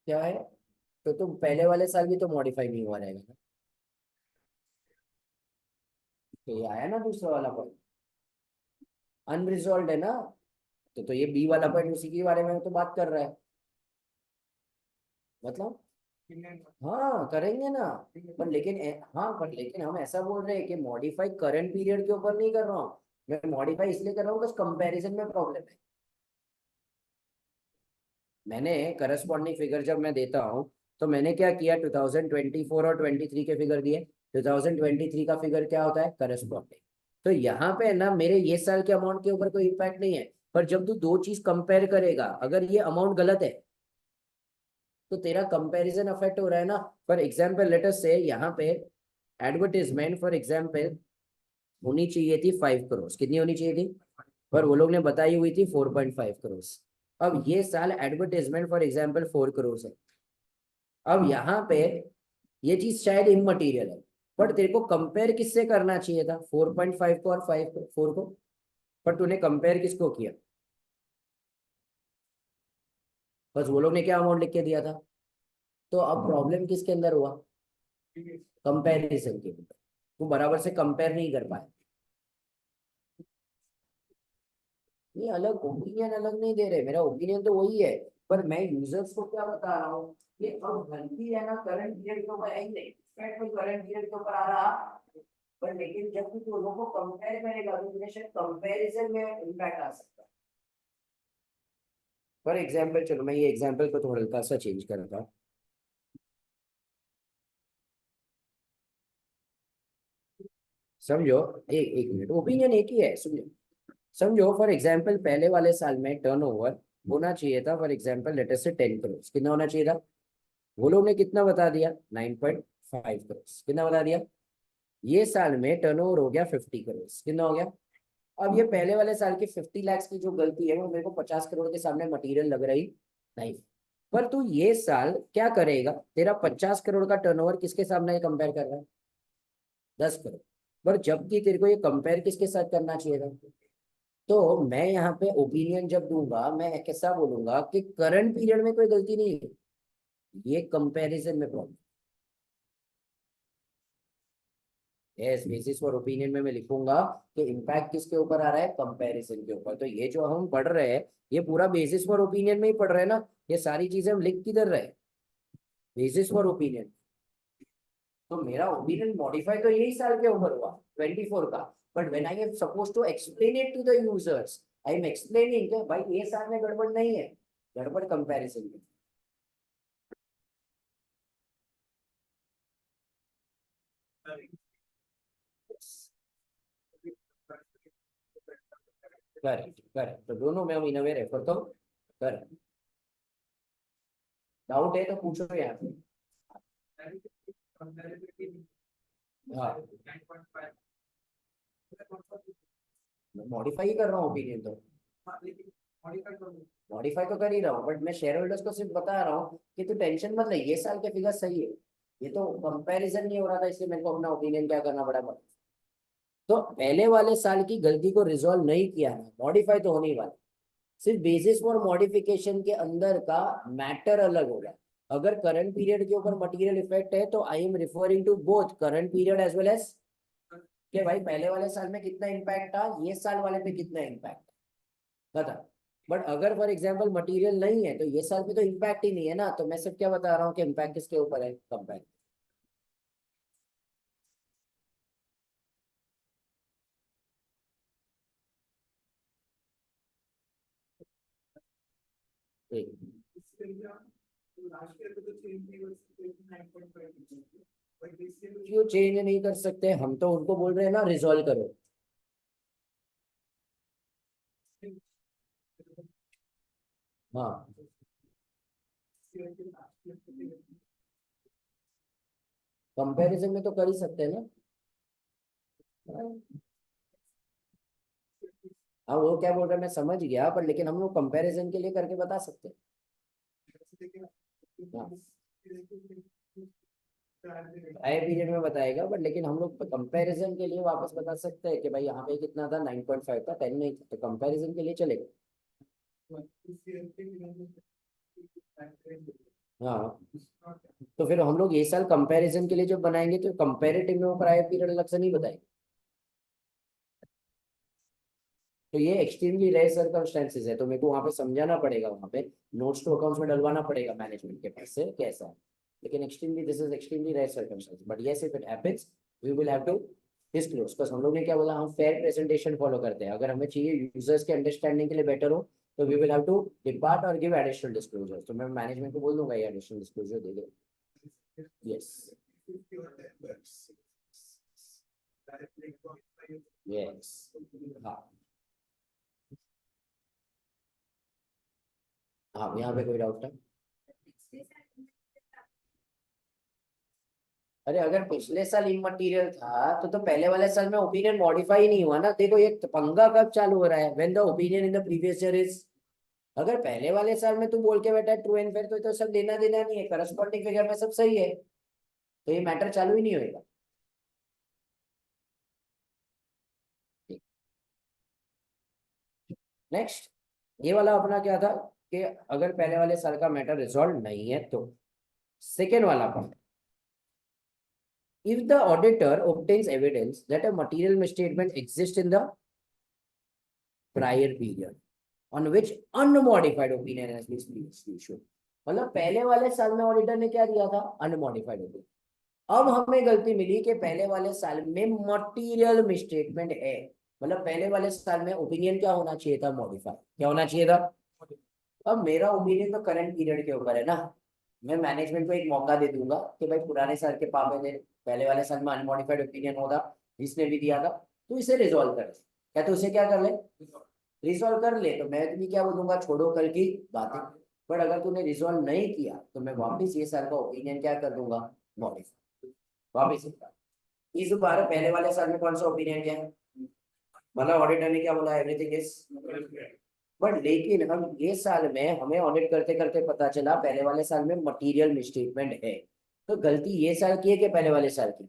क्या है? तो तुम पहले वाले साल भी तो मॉडिफाई नहीं हुआ रहेगा ना, तो ये आया ना दूसरा वाला पॉइंट, अनरिजॉल्व है ना। तो ये बी वाला पॉइंट उसी के बारे में तो बात कर रहा है, मतलब हाँ करेंगे ना। पर लेकिन हाँ पर लेकिन हम ऐसा बोल रहे हैं कि मॉडिफाई करंट पीरियड के ऊपर नहीं कर रहा हूँ, मैं मॉडिफाई इसलिए कर रहा हूँ बस कंपैरिजन में प्रॉब्लम है। मैंने करस्पॉन्डिंग फिगर जब मैं देता हूँ तो मैंने क्या किया, 2024 और 23 के फिगर दिए, 2023 का फिगर क्या होता है करस्पॉन्डिंग। तो यहाँ पे ना मेरे ये साल के अमाउंट के ऊपर कोई इम्पैक्ट नहीं है, पर जब तू दो चीज कंपेयर करेगा अगर ये अमाउंट गलत है तो तेरा कंपैरिजन अफेक्ट हो रहा है ना। फॉर एग्जाम्पल लेट अस से यहाँ पे एडवर्टीजमेंट फॉर एग्जाम्पल होनी चाहिए थी 5 करोड़, कितनी होनी चाहिए थी, पर वो लोग ने बताई हुई थी 4.5 करोड़। अब ये साल एडवर्टाइजमेंट फॉर एग्जाम्पल 4 करोड़ है। अब यहाँ पे ये चीज शायद इमटेरियल है, बट तेरे को कंपेयर किससे करना चाहिए था, 4.5 को और 4 को, पर तूने कंपेयर किसको किया, बस वो लोग ने क्या अमाउंट लिख के दिया था। तो अब प्रॉब्लम किसके अंदर हुआ, कंपैरिजन के अंदर, तू बराबर से कंपेयर नहीं कर पाया। ये अलग ओपिनियन अलग नहीं दे रहे, मेरा ओपिनियन तो वही है, पर मैं यूजर्स को क्या बता रहा हूँ कि अब गलती है ना करंट पीरियड के ऊपर आई नहीं, कोई करंट पीरियड के ऊपर आ रहा, पर लेकिन जब तू दोनों को कंपेयर करेगा तो तुझे शायद कंपैरिजन में इम्पैक्ट आ सकता है। फॉर एग्जाम्पल चलो मैं ये एग्जाम्पल को थोड़ा हल्का सा चेंज करता हूँ। समझो, एक एक मिनट, ओपिनियन एक ही है, समझो। समझो फॉर एग्जाम्पल पहले वाले साल में टर्नओवर होना चाहिए था, फॉर एग्जाम्पल लेटेस्ट से 10 करोड़, कितना होना चाहिए था, वो लोग ने कितना बता दिया 9.5 करोड़, कितना बता दिया। ये साल में टर्नओवर हो गया 50 करोड़, कितना हो गया। अब ये पहले वाले साल की 50 लाख की जो गलती है वो मेरे को 50 करोड़ के सामने मटेरियल लग रही नहीं, पर तू ये साल क्या करेगा, तेरा 50 करोड़ का टर्नओवर किसके सामने कंपेयर कर रहा है, 10 करोड़, पर जबकि तेरे को ये कंपेयर किसके साथ करना चाहिए था। तो मैं यहाँ पे ओपिनियन जब दूंगा मैं कैसा बोलूंगा कि करंट पीरियड में कोई गलती नहीं है, ये कंपैरिजन में problem. Yes, basis for opinion में मैं लिखूंगा कि इम्पैक्ट किसके ऊपर आ रहा है, कंपैरिजन के ऊपर। तो ये जो हम पढ़ रहे हैं ये पूरा बेसिस फॉर ओपिनियन में ही पढ़ रहे हैं ना, ये सारी चीजें हम लिख किधर रहे, बेसिस फॉर ओपिनियन। तो मेरा ओपिनियन मॉडिफाई तो यही साल के ऊपर हुआ 24 का, but when I am suppose to explain it to the users, I am explaining कि भाई ये साल में गड़बड़ नहीं है, गड़बड़ कंपैरिजन में। करेक्ट करेक्ट, तो दोनों में हम इन अवे रेफर तो कर। डाउट है तो पूछो यहाँ पे। हाँ, मॉडिफाई कर रहा हूँ ओपिनियन तो, मॉडिफाई तो कर ही रहा हूँ, बट मैं शेयर होल्डर्स को सिर्फ बता रहा हूँ कि तू टेंशन मत ले, ये साल के फिगर सही है, ये तो कंपैरिजन नहीं हो रहा था इसलिए मेरे को अपना ओपिनियन क्या करना पड़ा। तो पहले वाले साल की गलती को रिजॉल्व नहीं किया ना, मॉडिफाई तो होने ही वाला, सिर्फ बेसिस फॉर मॉडिफिकेशन के अंदर का मैटर अलग होगा। अगर करंट पीरियड के ऊपर मटेरियल इफेक्ट है तो I am referring to both current period as well as कि भाई पहले वाले साल में कितना इम्पैक्ट था, ये साल वाले पे कितना इम्पैक्ट बता। बट अगर फॉर एग्जाम्पल मटेरियल नहीं है तो ये साल में तो इम्पैक्ट ही नहीं है ना, तो मैं सिर्फ क्या बता रहा हूँ कि इम्पैक्ट किसके ऊपर है, कंपेयर। क्यों चेंज नहीं कर सकते, हम तो उनको बोल रहे हैं ना रिजॉल्व करो। हाँ कंपैरिजन में तो कर ही सकते हैं ना। हाँ वो क्या बोल रहे हैं मैं समझ गया, पर लेकिन हम लोग कंपैरिजन के लिए करके बता सकते हैं। हाँ आए पीरियड में बताएगा, बट लेकिन हम लोग कंपैरिजन के लिए वापस बता सकते हैं कि भाई यहाँ पे कितना था, 9.5 था, 10 नहीं था, तो कंपैरिजन के लिए चलेगा। हाँ तो फिर हम लोग ये साल कंपैरिजन के लिए जब बनाएंगे तो कंपैरेटिव में वो प्रायर पीरियड अलग से नहीं बताएंगे। तो ये एक्सट्रीमली रेयर सर्कमस्टेंसेज है, तो मेरे को वहां पे समझाना पड़ेगा, वहां पे नोट्स टू अकाउंट्स में डलवाना पड़ेगा मैनेजमेंट के पास से कैसा है। लेकिन extremely this is extremely rare circumstance, but yes if it happens we will have to disclose. बस हम लोग ने क्या बोला, हम फेयर प्रेजेंटेशन फॉलो करते हैं, अगर हमें चाहिए यूजर्स के अंडरस्टैंडिंग के लिए बेटर हो तो we will have to depart और गिव एडिशनल डिस्क्लोजर। तो मैं मैनेजमेंट को बोल दूंगा ये एडिशनल डिस्क्लोजर दे दे। यस यस हाँ हाँ यहाँ पे कोई डाउट है? अरे अगर पिछले साल इमटेरियल था तो पहले वाले साल में ओपिनियन मॉडिफाई नहीं हुआ ना। देखो ये पंगा कब चालू हो रहा है, when the opinion in the previous year is, अगर पहले वाले साल में तू बोल के बैठा है ट्रू एंड फेयर तो सब लेना देना नहीं है, करस्पॉन्डिंग फिगर में सब सही है, तो ये मैटर चालू ही नहीं होएगा। नेक्स्ट ये वाला अपना क्या था कि अगर पहले वाले साल का मैटर रिजॉल्व नहीं है तो सेकेंड वाला point, if the auditor obtains evidence that a material misstatement exists in the prior period on which unmodified opinion has been previously issued। मतलब पहले वाले साल में ऑडिटर ने क्या दिया था, अनमॉडिफाइड ओपिनियन। अब हमें गलती मिली कि पहले वाले साल में मटेरियल मिसस्टेटमेंट है, मतलब पहले वाले साल में ओपिनियन क्या होना चाहिए था, मॉडिफाइड। क्या होना चाहिए था? अब मेरा ओपिनियन तो करंट पीरियड के ऊपर है ना, मैं मैनेजमेंट को एक मौका दे दूंगा कि भाई पुराने साल के पापे ने पहले वाले साल में अनमॉडिफाइड ओपिनियन होगा जिसने भी दिया था, तो इसे रिजॉल्व कर, क्या तो उसे क्या कर ले, रिजॉल्व कर ले, तो मैं तुम्हें क्या बोलूंगा, छोड़ो कल की बातें। बट अगर तूने रिजॉल्व नहीं किया तो मैं वापिस ये साल का ओपिनियन क्या कर दूंगा, मॉडिफाई वापिस। इस बार पहले वाले साल में कौन सा ओपिनियन क्या है, मतलब ऑडिटर ने क्या बोला, एवरीथिंग इज, बट लेकिन हम ये साल में हमें ऑडिट करते करते पता चला पहले वाले साल में मटेरियल मिसस्टेटमेंट है, तो गलती ये साल की है कि पहले वाले साल की।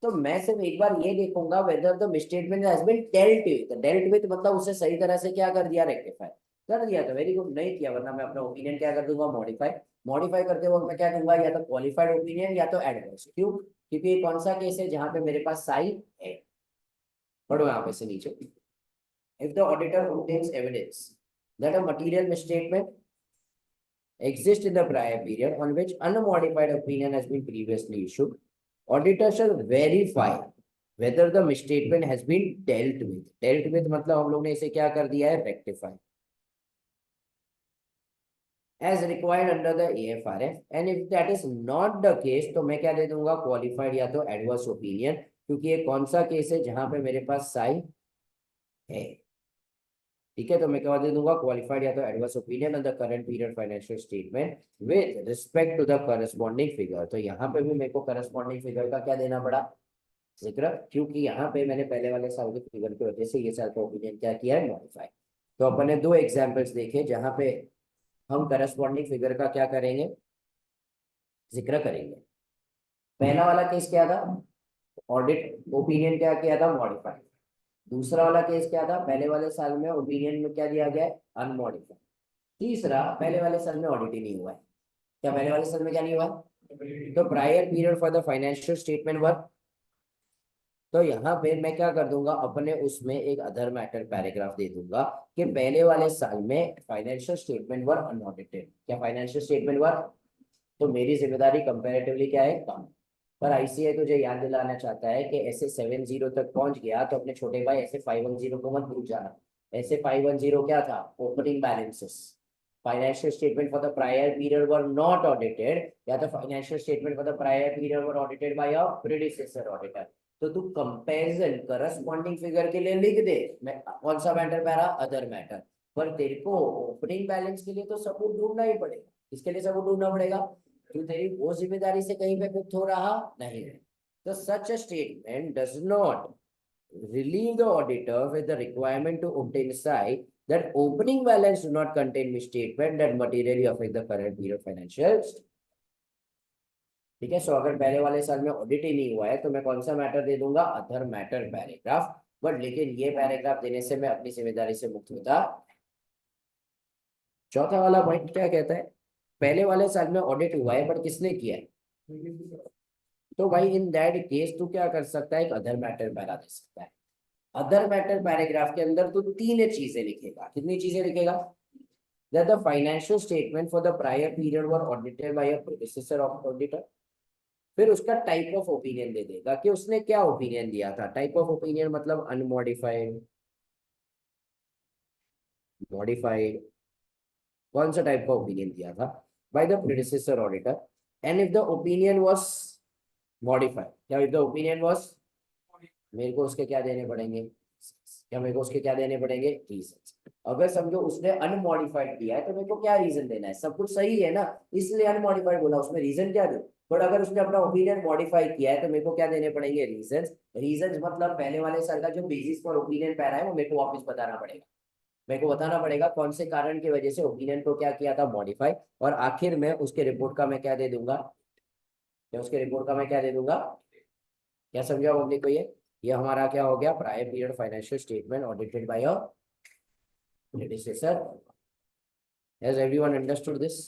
तो मैं सिर्फ एक बार ये देखूंगा whether the misstatement has been dealt with, dealt with मतलब उसे सही तरह से क्या कर दिया, रेक्टिफाई कर दिया, तो वेरी गुड, नहीं किया वरना मैं अपना ओपिनियन क्या कर दूंगा, मॉडिफाई। मॉडिफाई करते वक्त मैं क्या दूंगा, या तो क्वालिफाइड ओपिनियन या तो एडवर्स। क्यों? क्योंकि ये कौन सा केस है जहां पे मेरे पास साई है। पढ़ो यहाँ पे से नीचे, if the auditor obtains evidence that a material misstatement exists in the prior period on which unmodified opinion has been previously issued, auditor shall verify whether the misstatement has been dealt with। dealt with मतलब हम लोग ने इसे क्या कर दिया है, rectify as required under the AFRF, and if that is not the case तो मैं क्या दे दूंगा, qualified या तो adverse opinion, क्योंकि ये कौन सा केस है जहां पे मेरे पास साई है। ठीक है, तो मैं क्या दे दूंगा, क्वालिफाइड या तो adverse opinion on the current period financial statement with respect to the corresponding figure. तो यहाँ पे भी मेरे को करस्पॉन्डिंग फिगर का क्या देना पड़ा, जिक्र, क्योंकि यहाँ पे मैंने पहले वाले साल के फिगर की वजह से ये साल का ओपिनियन क्या किया है, मॉडिफाई। तो अपन ने दो एग्जाम्पल्स देखे जहां पे हम करस्पॉन्डिंग फिगर का क्या करेंगे, जिक्र करेंगे। पहला वाला केस क्या था, ऑडिट ओपिनियन क्या किया था, मॉडिफाई। दूसरा वाला केस क्या था, पहले वाले साल में ओपिनियन में क्या दिया गया है, अनमॉडिफाइड। तीसरा, पहले वाले साल में ऑडिट ही नहीं हुआ है। क्या पहले वाले साल में क्या नहीं हुआ, तो prior period for the financial statement work. तो यहाँ पे मैं क्या कर दूंगा, अपने उसमें एक अदर मैटर पैराग्राफ दे दूंगा कि पहले वाले साल में फाइनेंशियल स्टेटमेंट वर अनऑडिटेड। क्या फाइनेंशियल स्टेटमेंट वर, तो मेरी जिम्मेदारी कंपैरेटिवली क्या है, कम। पर आईसीआई तुझे याद दिलाना चाहता है कि ऐसे 70 तक पहुंच गया तो अपने छोटे भाई ऐसे 510 को मत भूल जाना। ऐसे 510 क्या था, opening balances, financial statement for the prior period were not audited, या तो financial statement for the prior period were audited by a predecessor auditor. तो तू कंपैरिजन करस्पॉन्डिंग फिगर के लिए लिख दे, मैं कौन सा मैटर पह रहा, अदर मैटर, पर तेरे को ओपनिंग बैलेंस के लिए तो सबूत ढूंढना ही पड़ेगा इसके लिए सबूत ढूंढना पड़ेगा, तो तेरी वो जिम्मेदारी से कहीं पे कुछ हो रहा नहीं है। तो such a statement does not relieve the auditor with the requirement to obtain sight that opening balance do not contain misstatement that materially affect the current period financials। ठीक है, सो अगर पहले वाले साल में ऑडिट ही नहीं हुआ है तो मैं कौन सा मैटर दे दूंगा, अदर मैटर पैराग्राफ। बट लेकिन ये पैराग्राफ देने से मैं अपनी जिम्मेदारी से मुक्त होता। चौथा वाला पॉइंट क्या कहता है, पहले वाले साल में ऑडिट हुआ है बट किसने किया है, तो भाई इन दैट केस तू क्या कर सकता है, एक अदर मैटर पैरा दे सकता है। अदर मैटर पैराग्राफ के अंदर तो तीन चीजें लिखेगा, कितनी चीजें लिखेगा, that the financial statement for the prior period were audited by a predecessor of auditor। फिर उसका टाइप ऑफ ओपिनियन दे देगा कि उसने क्या ओपिनियन दिया था। टाइप ऑफ ओपिनियन मतलब अनमॉडिफाइड, मॉडिफाइड, कौन सा टाइप का ओपिनियन दिया था by the predecessor auditor. And if the opinion was modified, क्या इफ द ओपिनियन वाज, मेरे को उसके क्या देने पड़ेंगे, क्या मेरे को उसके क्या देने पड़ेंगे, रीजंस। अगर समझो उसने अनमॉडिफाइड दिया है तो मेरे को क्या रीजन देना है, सब कुछ सही है ना, इसलिए अनमॉडिफाइड बोला, उसमें रीजन क्या दे। बट अगर उसने अपना ओपिनियन मॉडिफाई किया है तो मेरे को क्या देने पड़ेंगे, रीजंस। रीजंस मतलब पहले वाले साल का जो बेसिस पर ओपिनियन पहना है वो मेरे को वापस बताना पड़ेगा। मेरे को बताना पड़ेगा कौन से कारण की वजह से ओपिनियन को क्या किया था, मॉडिफाई। और आखिर में उसके रिपोर्ट का मैं क्या दे दूंगा, या उसके रिपोर्ट का मैं क्या दे दूंगा। क्या समझा पब्लिक को, ये हमारा क्या हो गया, prior period financial statement audited by a predecessor. Has everyone understood this.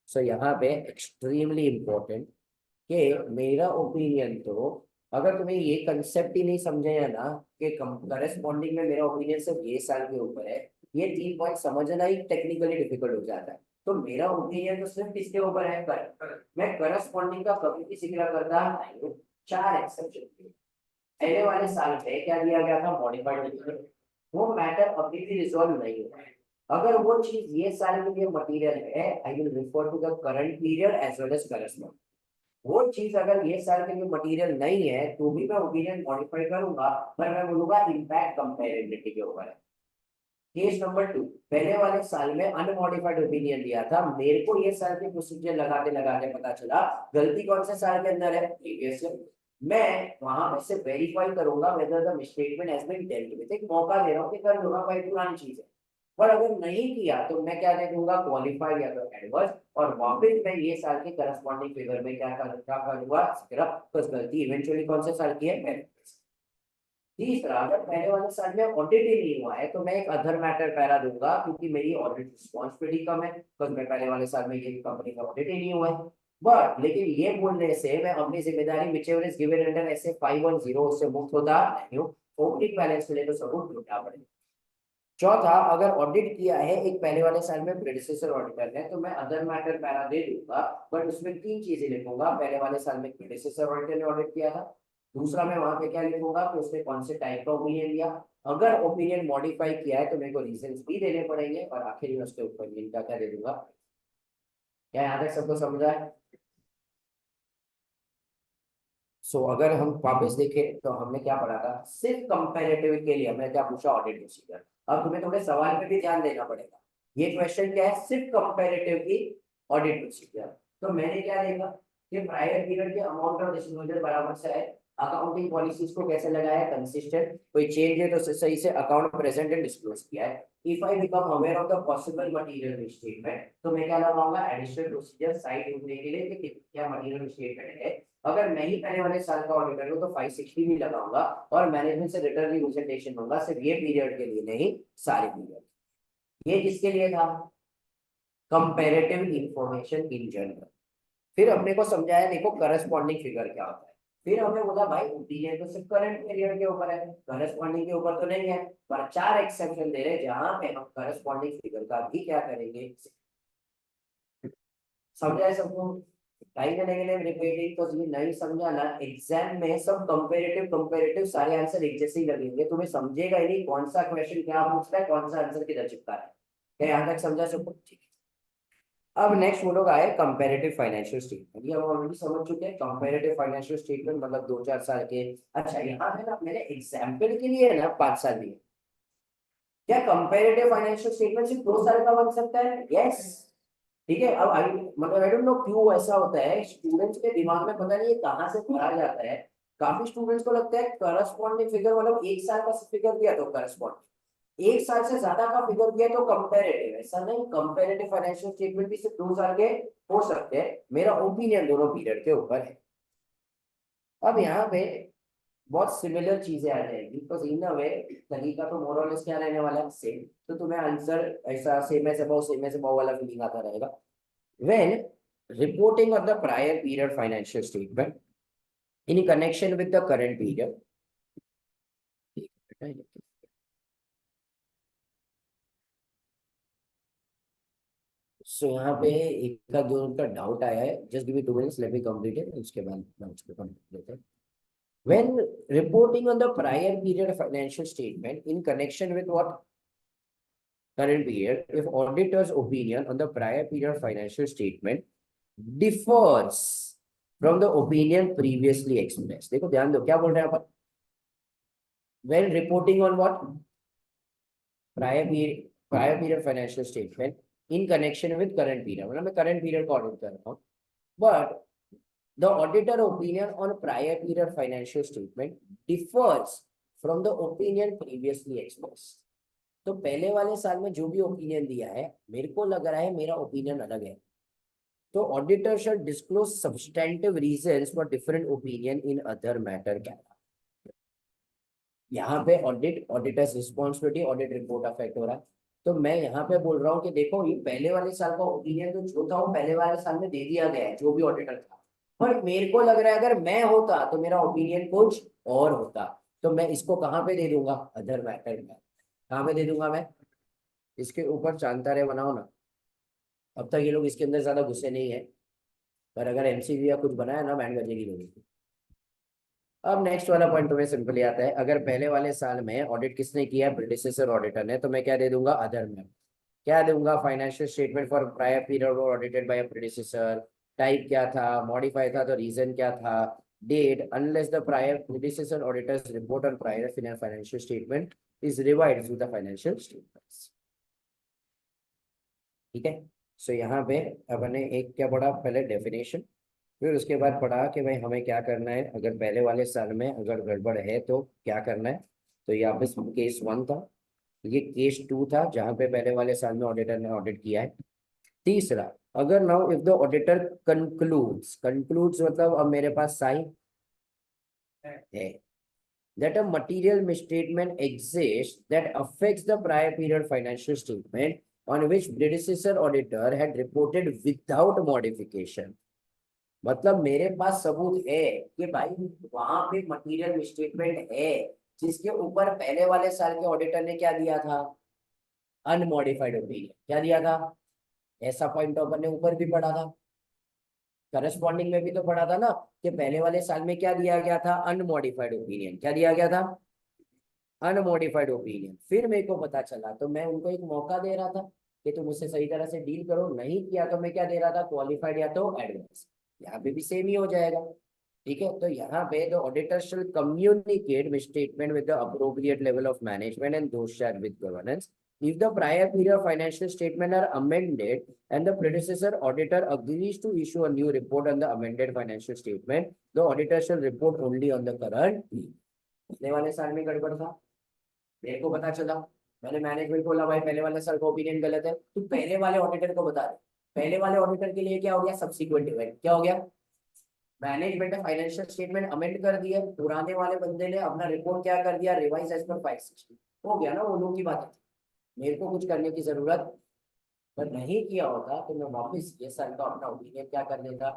So यहाँ पे एक्सट्रीमली इंपॉर्टेंट कि मेरा ओपिनियन, तो अगर तुम्हें ये कंसेप्ट ही नहीं समझे है ना कि करस्पॉन्डिंग में मेरा ओपिनियन सिर्फ ये साल के ऊपर है, ये 3 पॉइंट समझना ही टेक्निकली डिफिकल्ट हो जाता है। तो मेरा ओपिनियन तो सिर्फ किसके ऊपर है, मैं करस्पॉन्डिंग का कभी भी जिक्र करता नहीं हूँ, 4 एक्सेप्शन। पहले वाले साल पे क्या दिया गया था, मॉडिफाइड, वो मैटर अभी भी रिजॉल्व नहीं हुआ है। अगर वो चीज ये साल के लिए मटेरियल है, I will refer to the current period as well as corresponding. वो चीज अगर ये साल के लिए मटेरियल नहीं है तो भी मैं ओपिनियन मॉडिफाई करूंगा, पर मैं बोलूंगा इम्पैक्ट कंपेरेबिलिटी के ऊपर है। केस नंबर 2, पहले वाले साल में अनमॉडिफाइड ओपिनियन दिया था, मेरे को ये साल के प्रोसीजर लगाते लगाते पता चला गलती कौन से साल के अंदर है, प्रीवियस। मैं वहां पे से वेरीफाई करूंगा whether the misstatement has been dealt with, एक मौका दे रहा हूं कि कर लूंगा, भाई पुरानी चीज है। पर अगर नहीं किया तो मैं क्या दे दूंगा, क्वालिफाइड या तो एडवर्स, और वापस मैं ये साल के करस्पॉन्डिंग फिगर में क्या करूंगा, सिर्फ बस गलती इवेंचुअली कौन से साल की है, पहले। तीसरा, अगर पहले वाले साल में ऑडिट ही नहीं हुआ है तो मैं एक अदर मैटर पैरा दूंगा, क्योंकि मेरी ऑडिट रिस्पॉन्सिबिलिटी कम है, बिकॉज मैं पहले वाले साल में ये कंपनी का ऑडिट ही नहीं हुआ है। बट लेकिन ये बोलने से मैं अपनी जिम्मेदारी व्हिचएवर इज गिवन अंडर ऐसे 510 से मुक्त होता नहीं हूँ। ओपनिंग बैलेंस के लिए तो सबूत ढूंढना पड़ेगा। चौथा, अगर ऑडिट किया है एक पहले वाले साल में प्रेडिसेसर ऑडिटर ने, तो मैं अदर मैटर पैरा दे दूंगा, बट उसमें 3 चीजें लिखूंगा। पहले वाले साल में प्रेडिसेसर ऑडिटर ने ऑडिट किया था। दूसरा, मैं वहां पे क्या लिखूंगा कि उसने कौन से टाइप का ओपिनियन दिया। अगर ओपिनियन मॉडिफाई किया है तो मेरे को रीजंस भी देने पड़ेंगे, और आखिर में उसके ओपिनियन का क्या दे दूंगा। क्या यहाँ तक सबको समझ आए। अगर हम वापस देखें तो हमने क्या पढ़ा था, सिर्फ कंपैरेटिव के लिए हमने क्या पूछा, ऑडिट प्रोसीजर। अब तुम्हें थोड़े सवाल पे भी ध्यान देना पड़ेगा। ये क्वेश्चन क्या है, सिर्फ कंपैरेटिव की ऑडिट प्रोसीजर। तो मैंने क्या देखा कि प्रायर पीरियड के अमाउंट ऑफ डिस्क्लोजर बराबर से है, अकाउंटिंग पॉलिसीज को कैसे लगाया, कंसिस्टेंट, कोई चेंज है तो सही से अकाउंट प्रेजेंट एंड डिस्क्लोज किया है। If I become aware of the possible material statement, तो मैं क्या लगाऊंगा, एडिशनल प्रोसीजर साइड ढूंढने के लिए कि क्या मटेरियल स्टेटमेंट है। अगर मैं ही पहले वाले साल का ऑडिटर हूं तो 560 भी लगाऊंगा, और मैनेजमेंट से रिटर्न रिप्रेजेंटेशन होगा, सिर्फ ये पीरियड के लिए नहीं, सारे पीरियड। ये किसके लिए था, कंपैरेटिव इंफॉर्मेशन इन जनरल। फिर हमने को समझाया, देखो करस्पॉन्डिंग फिगर क्या होता है। फिर हमने बोला भाई ओपिनियन तो सिर्फ करंट पीरियड के ऊपर है, करस्पॉन्डिंग के ऊपर तो नहीं है, पर 4 एक्सेप्शन दे रहे जहां पे हम करस्पॉन्डिंग फिगर का भी क्या करेंगे। समझा है सबको। टाइम देने के लिए रिपीटिंग, तो ये नहीं समझा ना, एग्जाम में सब कंपैरेटिव कंपैरेटिव सारे आंसर एक जैसे ही लगेंगे, तुम्हें समझेगा ही नहीं कौन सा क्वेश्चन क्या पूछता है, कौन सा आंसर किधर चिपका है। क्या यहाँ तक समझा सबको, ठीक है। अब नेक्स्ट वो लोग आए कंपैरेटिव फाइनेंशियल स्टेटमेंट, ये हम ऑलरेडी समझ चुके हैं। कंपैरेटिव फाइनेंशियल स्टेटमेंट मतलब 2-4 साल के। अच्छा, यहाँ पे ना मैंने एग्जाम्पल के लिए है ना 5 साल दिए। क्या कंपैरेटिव फाइनेंशियल स्टेटमेंट सिर्फ 2 साल का बन सकता है, यस। ठीक है। अब आई मतलब आई डोंट नो क्यों ऐसा होता है स्टूडेंट्स के दिमाग में, पता नहीं ये कहाँ से भरा जाता है। काफी स्टूडेंट्स को लगता है करस्पॉन्डिंग फिगर मतलब एक साल का फिगर दिया तो करस्पॉन्डिंग, एक साल से ज्यादा का फिगर दिया तो कंपेरेटिव। ऐसा नहीं, कंपेरेटिव फाइनेंशियल स्टेटमेंट भी सिर्फ 2 साल के हो सकते हैं। मेरा ओपिनियन दोनों पीरियड के ऊपर है। अब यहाँ पे बहुत सिमिलर चीजें आ जाएगी, तो इन अ वे तरीका तो मोर और लेस क्या रहने वाला है, सेम। तो तुम्हें आंसर ऐसा सेम एज अबाव वाला फीलिंग आता रहेगा। When reporting on the prior period financial statement in connection with the current period, सो यहाँ पे एक का जो उनका डाउट आया है, just give me 2 minutes, let me complete it, उसके बाद मैं उसको कंप्लीट लेते हैं। When reporting on the prior period financial statement in connection with what current period, if auditor's opinion on the prior period financial statement differs from the opinion previously expressed, देखो ध्यान दो क्या बोल रहे हैं अपन, when reporting on what prior period financial statement in connection with current period, मतलब मैं current period को ऑडिट कर रहा हूँ, but the auditor opinion on prior period financial statement differs from the opinion previously expressed। तो पहले वाले साल में जो भी ओपिनियन दिया है, मेरे को लग रहा है मेरा ओपिनियन अलग है, तो auditor should disclose substantive reasons for different opinion in other matter. क्या यहाँ पे auditors responsibility, audit report affect हो रहा है। तो मैं यहाँ पे बोल रहा हूँ कि देखो ये पहले वाले साल का ओपिनियन तो जो था वो पहले वाले साल में दे दिया गया है जो भी ऑडिटर था, पर मेरे को लग रहा है अगर मैं होता तो मेरा ओपिनियन कुछ और होता। तो मैं इसको कहाँ पे दे दूंगा, अदर मैटर में। कहाँ पे दे दूंगा मैं, इसके ऊपर चांतारे बनाओ ना। अब तक ये लोग इसके अंदर ज्यादा घुसे नहीं है, पर अगर एमसीक्यू या कुछ बनाया ना बैंड बजेगी लोगों की। अब नेक्स्ट वाला पॉइंट तुम्हें सिंपली आता है, अगर पहले वाले साल में ऑडिट किसने किया, प्रेडिसेसर ऑडिटर ने, तो मैं क्या दे दूंगा, अदर में। क्या दूंगा, financial statement for prior period audited by predecessor. Type क्या था, मॉडिफाई था, तो रीजन क्या था, date, unless the prior predecessor auditor's report on prior financial statement is revised with the financial statements. ठीक है। सो यहाँ पे अपन ने एक क्या पढ़ा, पहले डेफिनेशन, फिर उसके बाद पढ़ा कि भाई हमें क्या करना है अगर पहले वाले साल में अगर गड़बड़ है तो क्या करना है। तो यहाँ पे केस 1 था, ये केस 2 था जहां पे पहले वाले साल में ऑडिटर ने ऑडिट किया है। तीसरा, अगर now if the auditor concludes, concludes मतलब अब मेरे पास साइन है, that a material misstatement exists that affects the prior period financial statement on which predecessor auditor had reported without modification। मतलब मेरे पास सबूत है कि भाई वहां पे मटेरियल मिसस्टेटमेंट है जिसके ऊपर पहले वाले साल के ऑडिटर ने क्या दिया था, अनमॉडिफाइड ओपिनियन। क्या दिया था, ऐसा पॉइंट अपन ने ऊपर भी पढ़ा था, करस्पॉन्डिंग में भी तो पढ़ा था ना, कि पहले वाले साल में क्या दिया गया था, अनमॉडिफाइड ओपिनियन। क्या दिया गया था, अनमॉडिफाइड ओपिनियन। फिर मेरे को पता चला तो मैं उनको एक मौका दे रहा था कि तुम उससे सही तरह से डील करो, नहीं किया तो मैं क्या दे रहा था, क्वालिफाइड या तो एडवांस। यहाँ पे भी सेम ही हो जाएगा। ठीक है। तो यहाँ पे the auditor shall communicate misstatement with the appropriate level of management and those share with governance. If the prior period financial statement are amended and the predecessor auditor agrees to issue a new report on the amended financial statement, the auditor shall report only on the current period। पिछले वाले साल में गड़बड़ था, मेरे को पता चला, मैंने मैनेजमेंट को बोला भाई पहले वाले साल का ओपिनियन गलत है, तो पहले वाले ऑडिटर को बता दे। पहले वाले ऑडिटर के लिए क्या हो गया, सब्सिक्वेंट इवेंट क्या हो गया, मैनेजमेंट ने फाइनेंशियल स्टेटमेंट अमेंड कर दिया, पुराने वाले बंदे ने अपना रिपोर्ट क्या कर दिया, रिवाइज एज पर 560। हो गया ना, वो लोग की बात है, मेरे को कुछ करने की जरूरत। पर नहीं किया होता तो मैं वापस ये साल का अपना ओपिनियन क्या कर देता,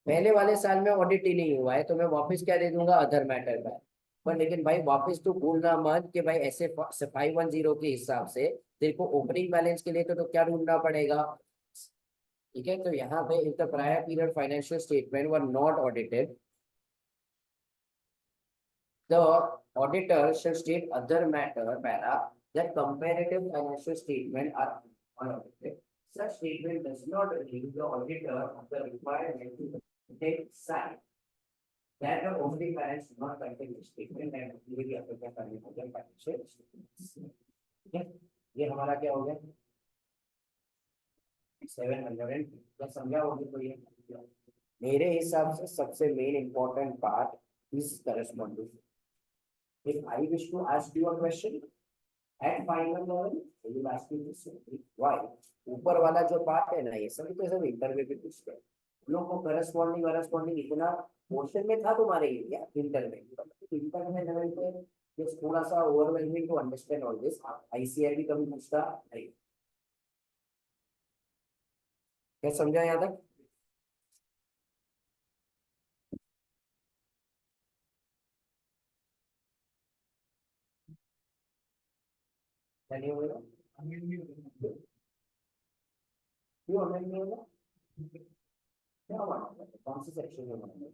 पहले वाले साल में ऑडिट ही नहीं हुआ है तो मैं वापस क्या दे दूंगा, अदर मैटर में। पर लेकिन भाई वापस तो भूलना मत कि भाई ऐसे 510 के हिसाब से तेरे को ओपनिंग बैलेंस के लिए तो क्या ढूंढना पड़ेगा। ठीक है। तो यहाँ पे if the prior period financial statement were not audited, the auditor should state other matter para that comparative financial statement are unaudited. Such statement does not relieve the auditor of the requirement to take side that the opening balance do not contain statement and really affect the financial statements। ठीक है, ये हमारा क्या हो गया, 700 समझा होगी तो ये मेरे हिसाब से सबसे main important part is corresponding. If I wish to ask you a question at final level you will ask me this why. ऊपर वाला जो पार्ट है ना ये सभी तो सब इंटरव्यू पे पूछते हैं. लोगों को करस्पॉन्डिंग करस्पॉन्डिंग इतना पोर्शन में था तुम्हारे एरिया इंटर में. इंटर में लेवल पे ये थोड़ा सा overwhelming to understand all this. ICR भी कभी पूछता नहीं. क्या समझा यहाँ तक? क्या नहीं होगा? क्यों हमें नहीं होगा? क्या माना कौन से सेक्शन में माना?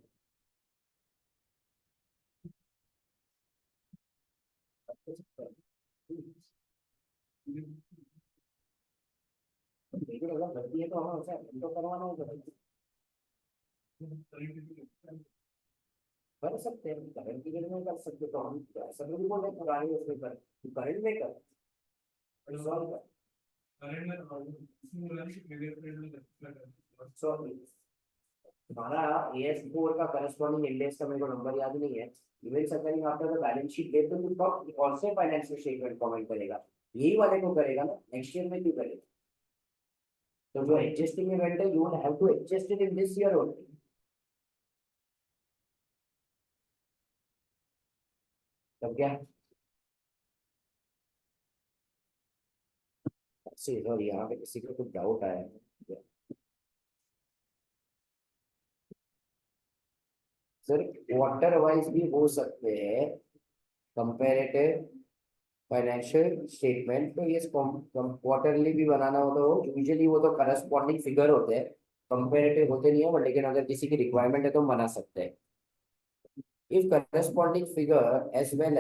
लेकिन अगर गलती है तो हमें उसे तो करवाना होगा. कर सकते हैं करंट पीरियड में कर सकते तो हम ऐसा नहीं बोले पुरानी उसमें कर करंट में कर सॉल्व कर. सॉरी हमारा एएस फोर का करस्पॉन्डिंग इंडेक्स का मेरे को नंबर याद नहीं है. Even sir after the balance sheet date तो कौन से फाइनेंशियल स्टेटमेंट कमेंट करेगा? यही वाले को करेगा ना. नेक्स्ट ईयर में क्यों करेगा? तो जो एडजस्टिंग इवेंट है you will have to adjust it in this year only. तब क्या सर यहाँ पे किसी को कुछ डाउट आया है? सर क्वार्टर वाइज भी हो सकते हैं कंपेरेटिव फाइनेंशियल स्टेटमेंट. तो ये क्वार्टरली भी बनाना हो तो यूजुअली वो तो करस्पॉन्डिंग फिगर होते हैं. कंपेरेटिव होते नहीं है बट लेकिन अगर किसी की रिक्वायरमेंट है तो हम बना सकते हैं. if corresponding figure as well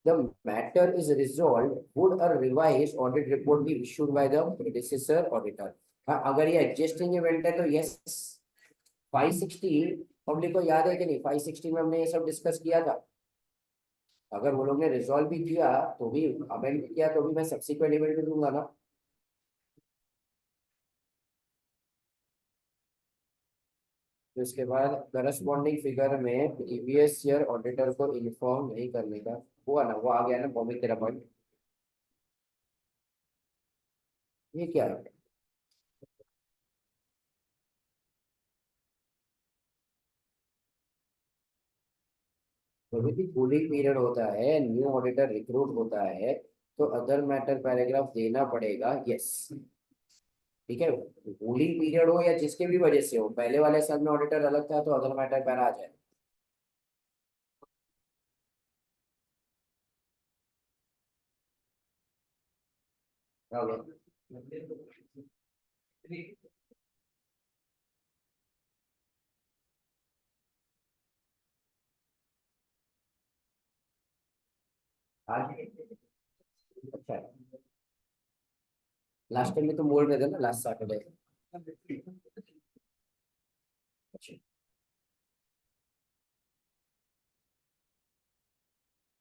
the matter is resolved, would a revised audit report be issued by the predecessor auditor? हाँ अगर ये एडजस्टिंग इवेंट है तो यस. 560 पब्लिक को याद है कि नहीं? 560 में हमने ये सब डिस्कस किया था. अगर वो लोग ने रिजॉल्व भी किया तो भी अमेंड किया तो भी मैं सब्सिक्वेंट इवेंट भी दूंगा ना. तो इसके बाद करस्पॉन्डिंग फिगर में प्रीवियस ईयर ऑडिटर को इन्फॉर्म नहीं करने का हुआ ना. वो आ गया ना भौमिक तेरा पॉइंट. ये क्या है? तो भी कूलिंग पीरियड होता है न्यू ऑडिटर रिक्रूट होता है तो अदर मैटर पैराग्राफ देना पड़ेगा. यस ठीक है. कूलिंग पीरियड हो या जिसके भी वजह से हो पहले वाले साल में ऑडिटर अलग था तो अदर मैटर पैरा आ जाए. क्या हो गया? आज अच्छा लास्ट टाइम में तो बोल रहे थे ना लास्ट सैटरडे. अच्छा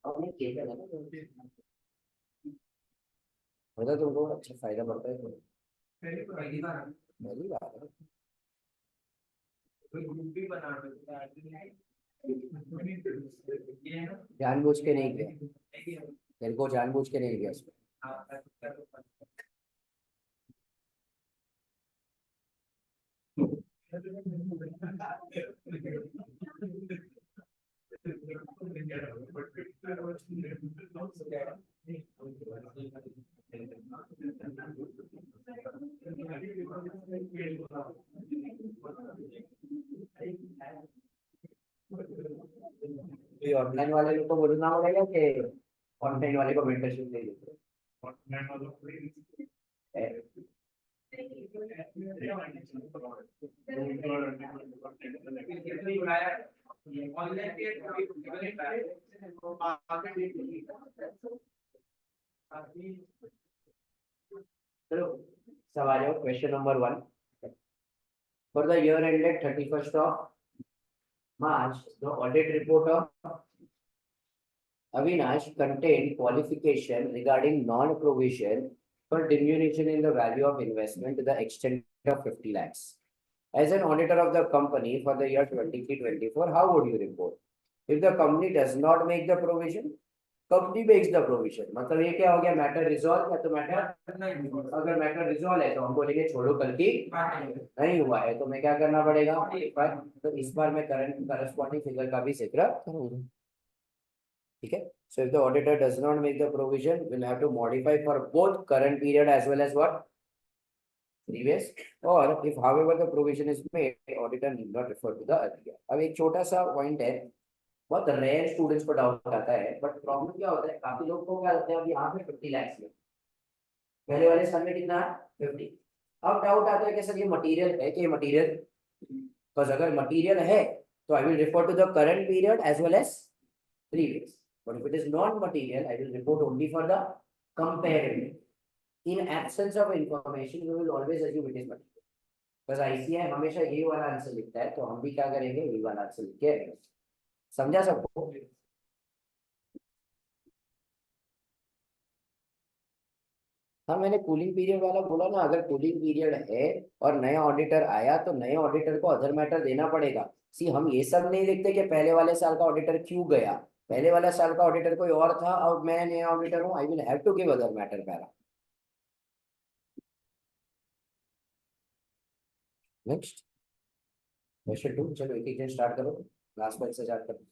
अब नहीं किया था ना. मतलब तुमको अच्छा फायदा पड़ता है तो पहली बात है. जानबूझ के नहीं किया. तेरे को जानबूझ के नहीं किया इसमें. ऑनलाइन वाले को बोलना पड़ेगा कि ऑनलाइन वाले को मेंटरशिप दे देते हैं. चलो सवाल है question number 1. For the year ended 31st of March, the audit report of Avinash contained qualification regarding non-provision for diminution in the value of investment to the extent of 50 lakhs. As an auditor of the company for the year 23-24, how would you report? If the company does not make the provision, company makes the provision. मतलब ये क्या हो गया, matter resolve या तो matter, अगर matter resolve है तो हम बोलेंगे छोड़ो कल की नहीं हुआ है, तो मैं क्या करना पड़ेगा, तो इस बार मैं करंट करस्पॉन्डिंग फिगर का भी जिक्र करूंगा. ठीक है. So if the auditor does not make the provision, we'll have to modify for both current period as well as what previous, or if however the provision is made, auditor need not refer to the earlier. अब एक छोटा सा point है, बहुत rare students को doubt आता है, but problem क्या होता है, काफी लोग को क्या होता है, अब यहाँ पे 50 lakhs में, पहले वाले साल में कितना है 50. अब डाउट आता है कि सर ये मटेरियल है कि ये मटेरियल, बस अगर मटेरियल है तो I will refer to the current period as well as previous. But if it is non-material, I will report only for the comparative. In absence of information, we will always assume it is material. बस ICI हमेशा ये वाला answer लिखता है, तो हम भी क्या करेंगे, ये वाला आंसर लिख के. समझा सबको? हाँ, मैंने कूलिंग पीरियड वाला बोला ना, अगर कूलिंग पीरियड है और नया ऑडिटर आया तो नए ऑडिटर को अदर मैटर देना पड़ेगा. सी हम ये सब नहीं लिखते कि पहले वाले साल का ऑडिटर क्यों गया, पहले वाला साल का ऑडिटर कोई और था, अब मैं नया ऑडिटर हूँ, I will have to give other matter para. Next question 2. चलो एक एक स्टार्ट करो, लास्ट पेज से स्टार्ट करो.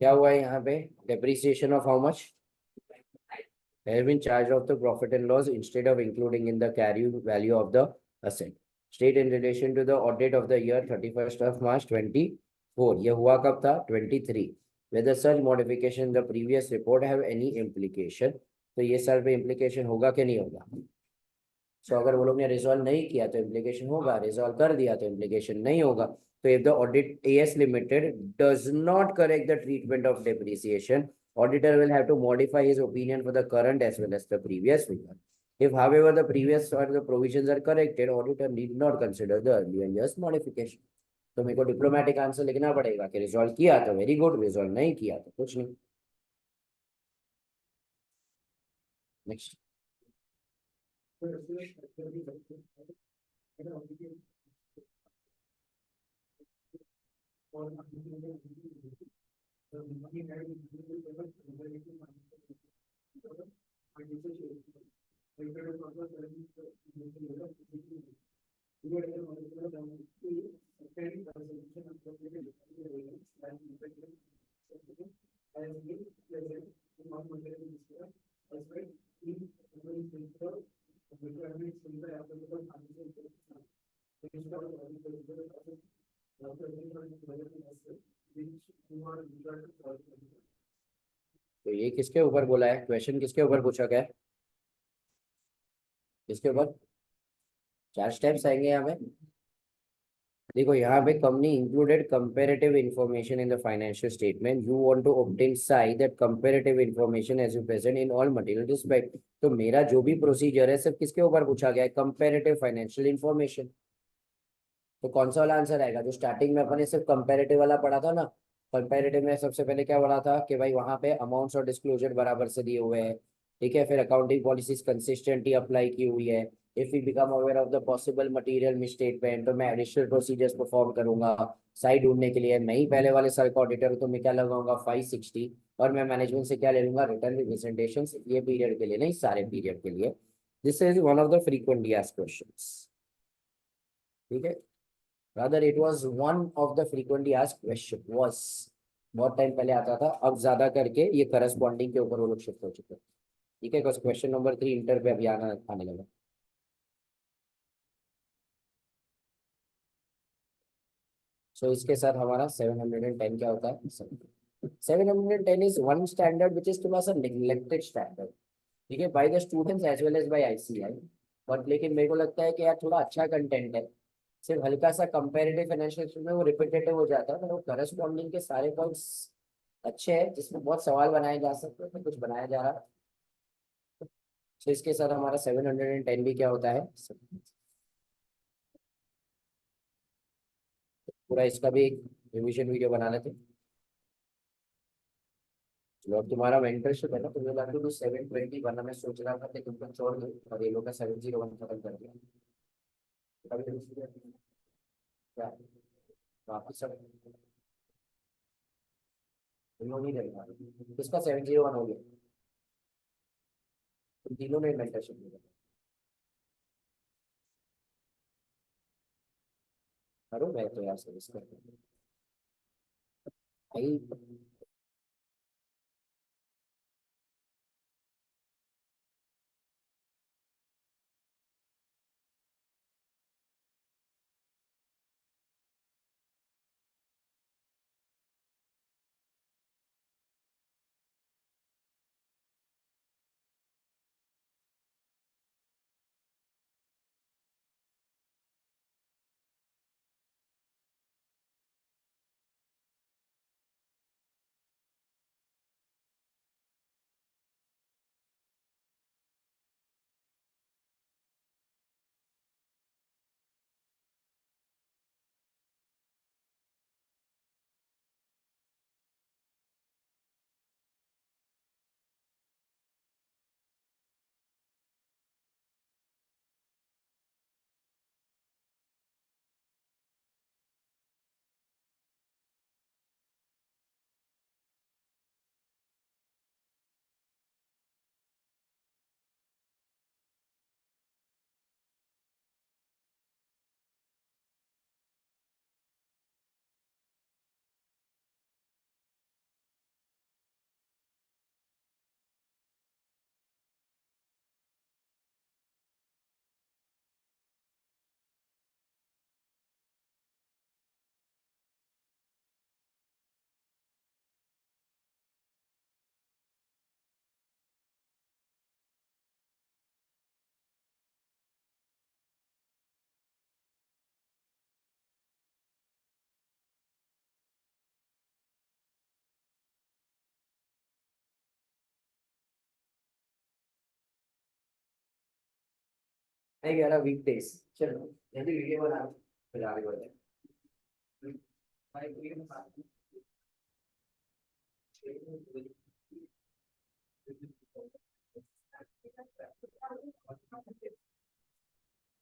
क्या हुआ है यहाँ पे, depreciation of how much have been charged of the profit and loss instead of including in the carry value of the asset. State in relation to the audit of the year 31st of March 24. ये हुआ कब था, 23. Whether such modification in the previous report have any implication. तो ये साल पे implication होगा कि नहीं होगा. सो अगर वो लोग ने रिजॉल्व नहीं किया तो इम्प्लीकेशन होगा, रिजॉल्व कर दिया तो इम्प्लीकेशन नहीं होगा. तो if the audit AS limited does not correct the treatment of depreciation, auditor will have to modify his opinion for the current as well as the previous figure. If however the previous or the provisions are corrected, auditor need not consider the earlier years modification. तो मेरे को diplomatic answer लिखना पड़ेगा कि resolve किया तो very good, resolve नहीं किया तो कुछ नहीं. नेक्स्ट. तो ये किसके ऊपर बोला है, क्वेश्चन किसके ऊपर पूछा गया है, किसके ऊपर, 4 स्टेप्स आएंगे यहाँ पे. देखो यहाँ पे company included comparative information in the financial statement, you want to obtain साई that comparative information as you present in all material respect. तो मेरा जो भी प्रोसीजर है सब किसके ऊपर पूछा गया है, कंपेरेटिव फाइनेंशियल इंफॉर्मेशन. तो कौन सा वाला आंसर आएगा, जो स्टार्टिंग में अपने सिर्फ कंपेरेटिव वाला पढ़ा था ना. कंपेरेटिव में सबसे पहले क्या पढ़ा था कि भाई वहां पे अमाउंट्स और डिस्क्लोजर बराबर से दिए हुए हैं. ठीक है, फिर अकाउंटिंग पॉलिसीज कंसिस्टेंटली अप्लाई की हुई है. If we become aware of the possible material misstatement, तो मैं एडिशनल प्रोसीजर्स परफॉर्म करूंगा साइड ढूंढने के लिए. मैं ही पहले वाले साल का ऑडिटर हूँ तो मैं क्या लगाऊंगा 560, और मैं मैनेजमेंट से क्या ले लूंगा, रिटर्न रिप्रेजेंटेशन, ये पीरियड के लिए नहीं, सारे पीरियड के लिए. This is one of the frequently asked questions. ठीक है, rather it was one of the frequently asked question was. बहुत टाइम पहले आता था, अब ज्यादा करके ये करस्पॉन्डिंग के ऊपर वो लोग शिफ्ट हो चुके हैं। ठीक है, क्वेश्चन नंबर 3 इंटर पे अभी आने लगा। सो इसके साथ हमारा 710 क्या होता है? 710 is one standard which is थोड़ा सा निग्लेक्टेड स्टैंडर्ड। ठीक है, by the students as well as by ICI. But लेकिन मेरे को लगता है कि यार थोड़ा अच्छा कंटेंट है। सिर्फ हल्का सा कंपेरेटिव फाइनेंशियल में वो रिपीटेटिव हो जाता है, पर वो करस्पॉन्डिंग के सारे पॉइंट्स अच्छे हैं, जिसमें बहुत सवाल बनाए जा सकते हैं, तो कुछ बनाया जा रहा है। तो इसके साथ हमारा 710 भी क्या होता है? पूरा इसका भी एक रिवीजन वीडियो बना लेते हैं। चलो, अब तुम्हारा मेंटरशिप है ना, तुम्हें लगा तो 720 बनना मैं सोच रहा था कि तुमको छोड़ दो और ये लोग का 701 खत्म कर दिया। कभी क्या वापस सब तुम लोग नहीं देगा? किसका 701 हो गया? तुम तीनों ने मेंटरशिप लिया? करो, मैं तो यार सर्विस करता हूँ भाई। नहीं कह रहा वीक डेज। चलो जल्दी वीडियो बना, फिर आगे बढ़ते हैं।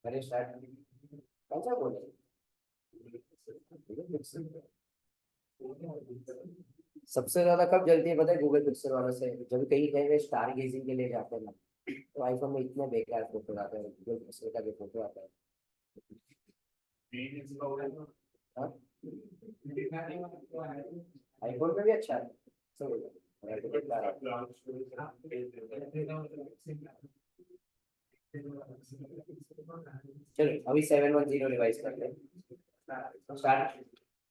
अरे स्टार्ट कौन सा बोल रहे? सबसे ज्यादा कब जलती है पता है? गूगल पिक्सल वालों से, जब कहीं कहीं स्टार गेजिंग के लिए जाते हैं ना, तो आईफोन में इतने बेकार फोटो आते हैं, गूगल पिक्सल का जो फोटो आता है। हाँ? आईफोन में भी अच्छा है। सब चलो अभी 710 रिवाइज करते हैं। स्टार्ट।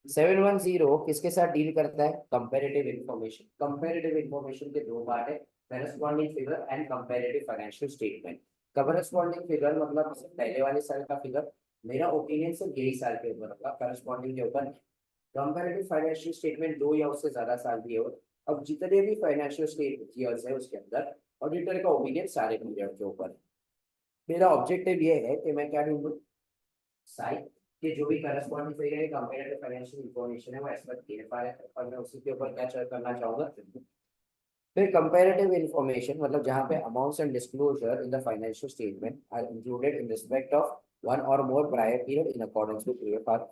710 किसके साथ डील करता है? Comparative information. कंपैरेटिव इंफॉर्मेशन के दो पार्ट है, corresponding figure and comparative financial statement. Corresponding figure मतलब पहले वाले साल का फिगर, मेरा ओपिनियन सिर्फ यही साल के ऊपर होगा, करस्पॉन्डिंग के ऊपर। कंपैरेटिव फाइनेंशियल स्टेटमेंट 2 या उससे ज्यादा साल दिए हो। अब जितने भी फाइनेंशियल स्टेट ईयर्स है उसके अंदर ऑडिटर का ओपिनियन सारे पीरियड के ऊपर है। मेरा ऑब्जेक्टिव ये है कि मैं क्या ढूंढूं? साइट के जो भी करस्पॉन्डिंग फिगर है, कंपेरेटिव फाइनेंशियल इंफॉर्मेशन है, वो एज पर केएफआर है, और मैं उसी के ऊपर क्या चेक करना चाहूंगा। फिर कंपेरेटिव इंफॉर्मेशन मतलब जहां पे amounts and disclosure in the financial statement are included in respect of one or more prior period in accordance with KFR.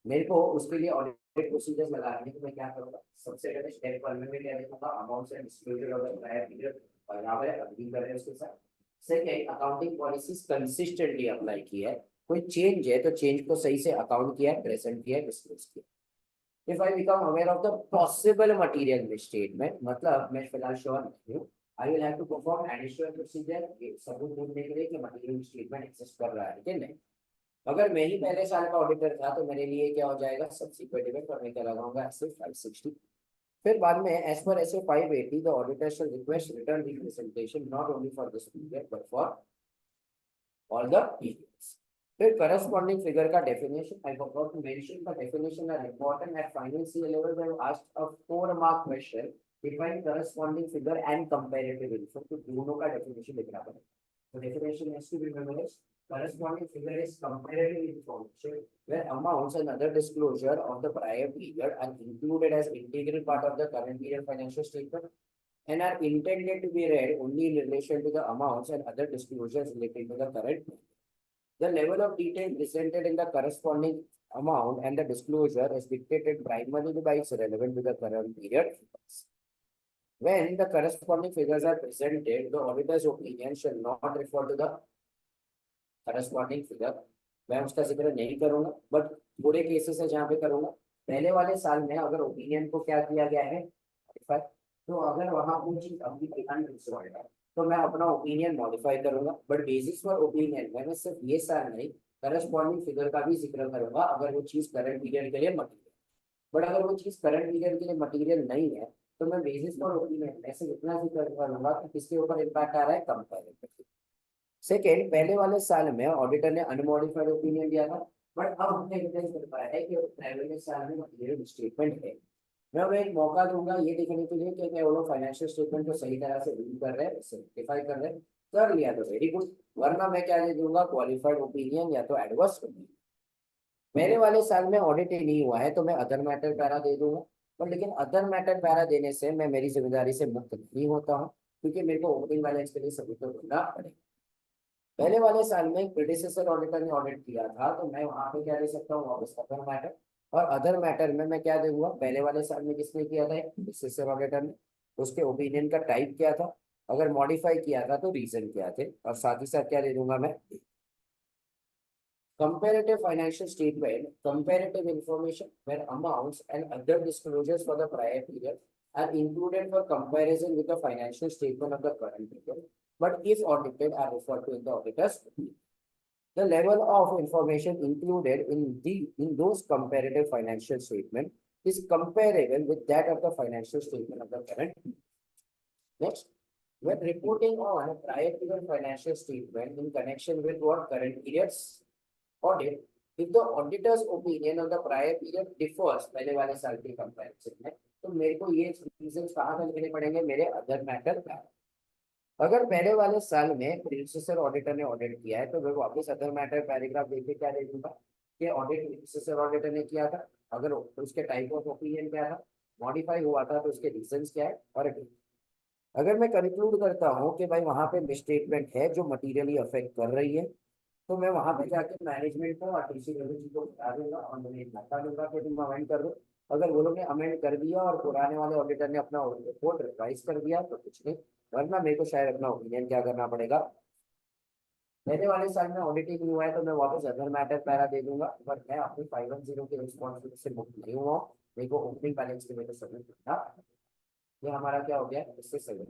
मेरे को उसके लिए ऑडिट प्रोसीजर्स लगाने के मैं क्या करूंगा? सबसे पहले स्टेप 1 में क्या लिखूंगा? Amounts and disclosure of the prior period, और यहाँ पे अग्री कर रहे हैं उसके साथ। Second, accounting policies consistently apply की है, कोई चेंज है तो चेंज को सही से अकाउंट किया है, प्रेजेंट किया है, डिस्क्लोज किया है। If I become aware of the possible material misstatement, मतलब मैं फिलहाल श्योर नहीं हूँ, I will have to perform additional procedure सबूत ढूंढने के लिए कि मटेरियल मिसस्टेटमेंट एग्जिस्ट कर रहा है कि नहीं। अगर मैं ही पहले साल का ऑडिटर था तो मेरे लिए क्या हो जाएगा, सब्सिक्वेंट इवेंट, और मैं क्या लगाऊंगा, ऐसे 560। फिर बाद में एज पर ऐसे 580 the auditor shall request written representation not only for this period but for all the periods. फिर corresponding figure का definition, I forgot to mention the definition are important at final CA level. They have asked a 4 mark question, define corresponding figure and comparative info. तो दोनों का definition लिखना पड़ेगा. The definition has to be memorized. Corresponding figure is comparative information where amounts and other disclosure of the prior period are included as integral part of the current period financial statement and are intended to be read only in relation to the amounts and other disclosures related to the current. The level of detail presented in the corresponding amount and the disclosure is dictated primarily by its relevant to the current period. When the corresponding figures are presented, the auditor's opinion shall not refer to the corresponding figure. मैं उसका जिक्र नहीं करूंगा, but थोड़े cases है जहाँ पे करूंगा। पहले वाले साल में अगर ओपिनियन को क्या किया गया है, तो अगर वहां वो चीज अभी तो मैं अपना ओपिनियन मॉडिफाई करूंगा, बट बेसिस फॉर ओपिनियन मैं सिर्फ ये साल नहीं करस्पॉन्डिंग फिगर का भी जिक्र करूंगा अगर वो चीज करंट पीरियड के लिए मटेरियल। बट अगर वो चीज करंट पीरियड के लिए मटेरियल नहीं है तो मैं बेसिस फॉर ओपिनियन ऐसे इतना जिक्र करूंगा कि किसके ऊपर इम्पैक्ट आ रहा है, कंपेरेटिव। सेकेंड, पहले वाले साल में ऑडिटर ने अनमॉडिफाइड ओपिनियन दिया था, बट अब हमने एविडेंस कर पाया है कि पहले साल में मटेरियल स्टेटमेंट है। मैं उन्हें एक मौका दूंगा ये देखने के लिए कि क्या वो लोग फाइनेंशियल स्टेटमेंट को सही तरह से रीड कर रहे हैं, सिंप्लीफाई कर रहे हैं। कर लिया तो वेरी गुड, वरना मैं क्या दे दूंगा, क्वालिफाइड ओपिनियन या तो एडवर्स ओपिनियन। मेरे वाले साल में ऑडिट ही नहीं हुआ है तो मैं अदर मैटर पैरा दे दूंगा, पर लेकिन अदर मैटर पैरा देने से मैं मेरी जिम्मेदारी से मुक्त नहीं होता हूँ, क्योंकि मेरे को ओपनिंग बैलेंस के लिए सबूत तो ढूंढना पड़ेगा। पहले वाले साल में प्रीडिसेसर ऑडिटर ने ऑडिट किया था तो मैं वहां पे क्या दे सकता हूँ, वापस अदर मैटर। और अदर मैटर में मैं क्या दूंगा, पहले वाले साल में किसने किया था, प्रीडिसेसर ऑडिटर ने, उसके ओपिनियन का टाइप क्या था, अगर मॉडिफाई किया था तो रीजन क्या थे, और साथ ही साथ क्या दे दूंगा मैं, comparative financial statement, comparative information where amounts and other disclosures for the prior period are included for comparison with the financial statement of the current period, but if audited are referred to in the auditor's opinion. The level of information included in those comparative financial statement is comparable with that of the financial statement of the current period. Next, when reporting on a prior period financial statement in connection with what current periods audit, if the auditor's opinion on the prior period differs पहले वाले साल के comparison में, तो मेरे को ये reasons कहाँ पे लिखने पड़ेंगे, मेरे अदर मैटर का। अगर पहले वाले साल में प्रीडिसेसर ऑडिटर ने ऑडिट किया है तो मैं वापस अदर मैटर पैराग्राफ देके क्या दे दूंगा कि ऑडिट प्रीडिसेसर ऑडिटर ने किया था, अगर उसके टाइप ऑफ ओपिनियन क्या था, मॉडिफाई हुआ था तो उसके रीजंस क्या है, और अगर मैं कंक्लूड करता हूँ कि भाई वहां पे मिसस्टेटमेंट है जो मटीरियली अफेक्ट कर रही है, तो मैं वहां पे जाके मैनेजमेंट को और टीसी को बता दूंगा और मैं बता दूंगा कि तुम अमेंड कर दो। अगर वो लोग ने अमेंड कर दिया और पुराने वाले ऑडिटर ने अपना रिपोर्ट रिवाइज कर दिया तो कुछ नहीं, वरना मेरे को शायद अपना ओपिनियन क्या करना पड़ेगा। पहले वाले साल में ऑडिटिंग नहीं हुआ है तो मैं वापस अदर मैटर पैरा दे दूंगा, पर मैं अपनी 510 की रिस्पॉन्सिबिलिटी से मुक्त नहीं हुआ। मेरे को ओपनिंग बैलेंस के लिए तो सबमिट करना, ये हमारा क्या हो गया, इससे सही।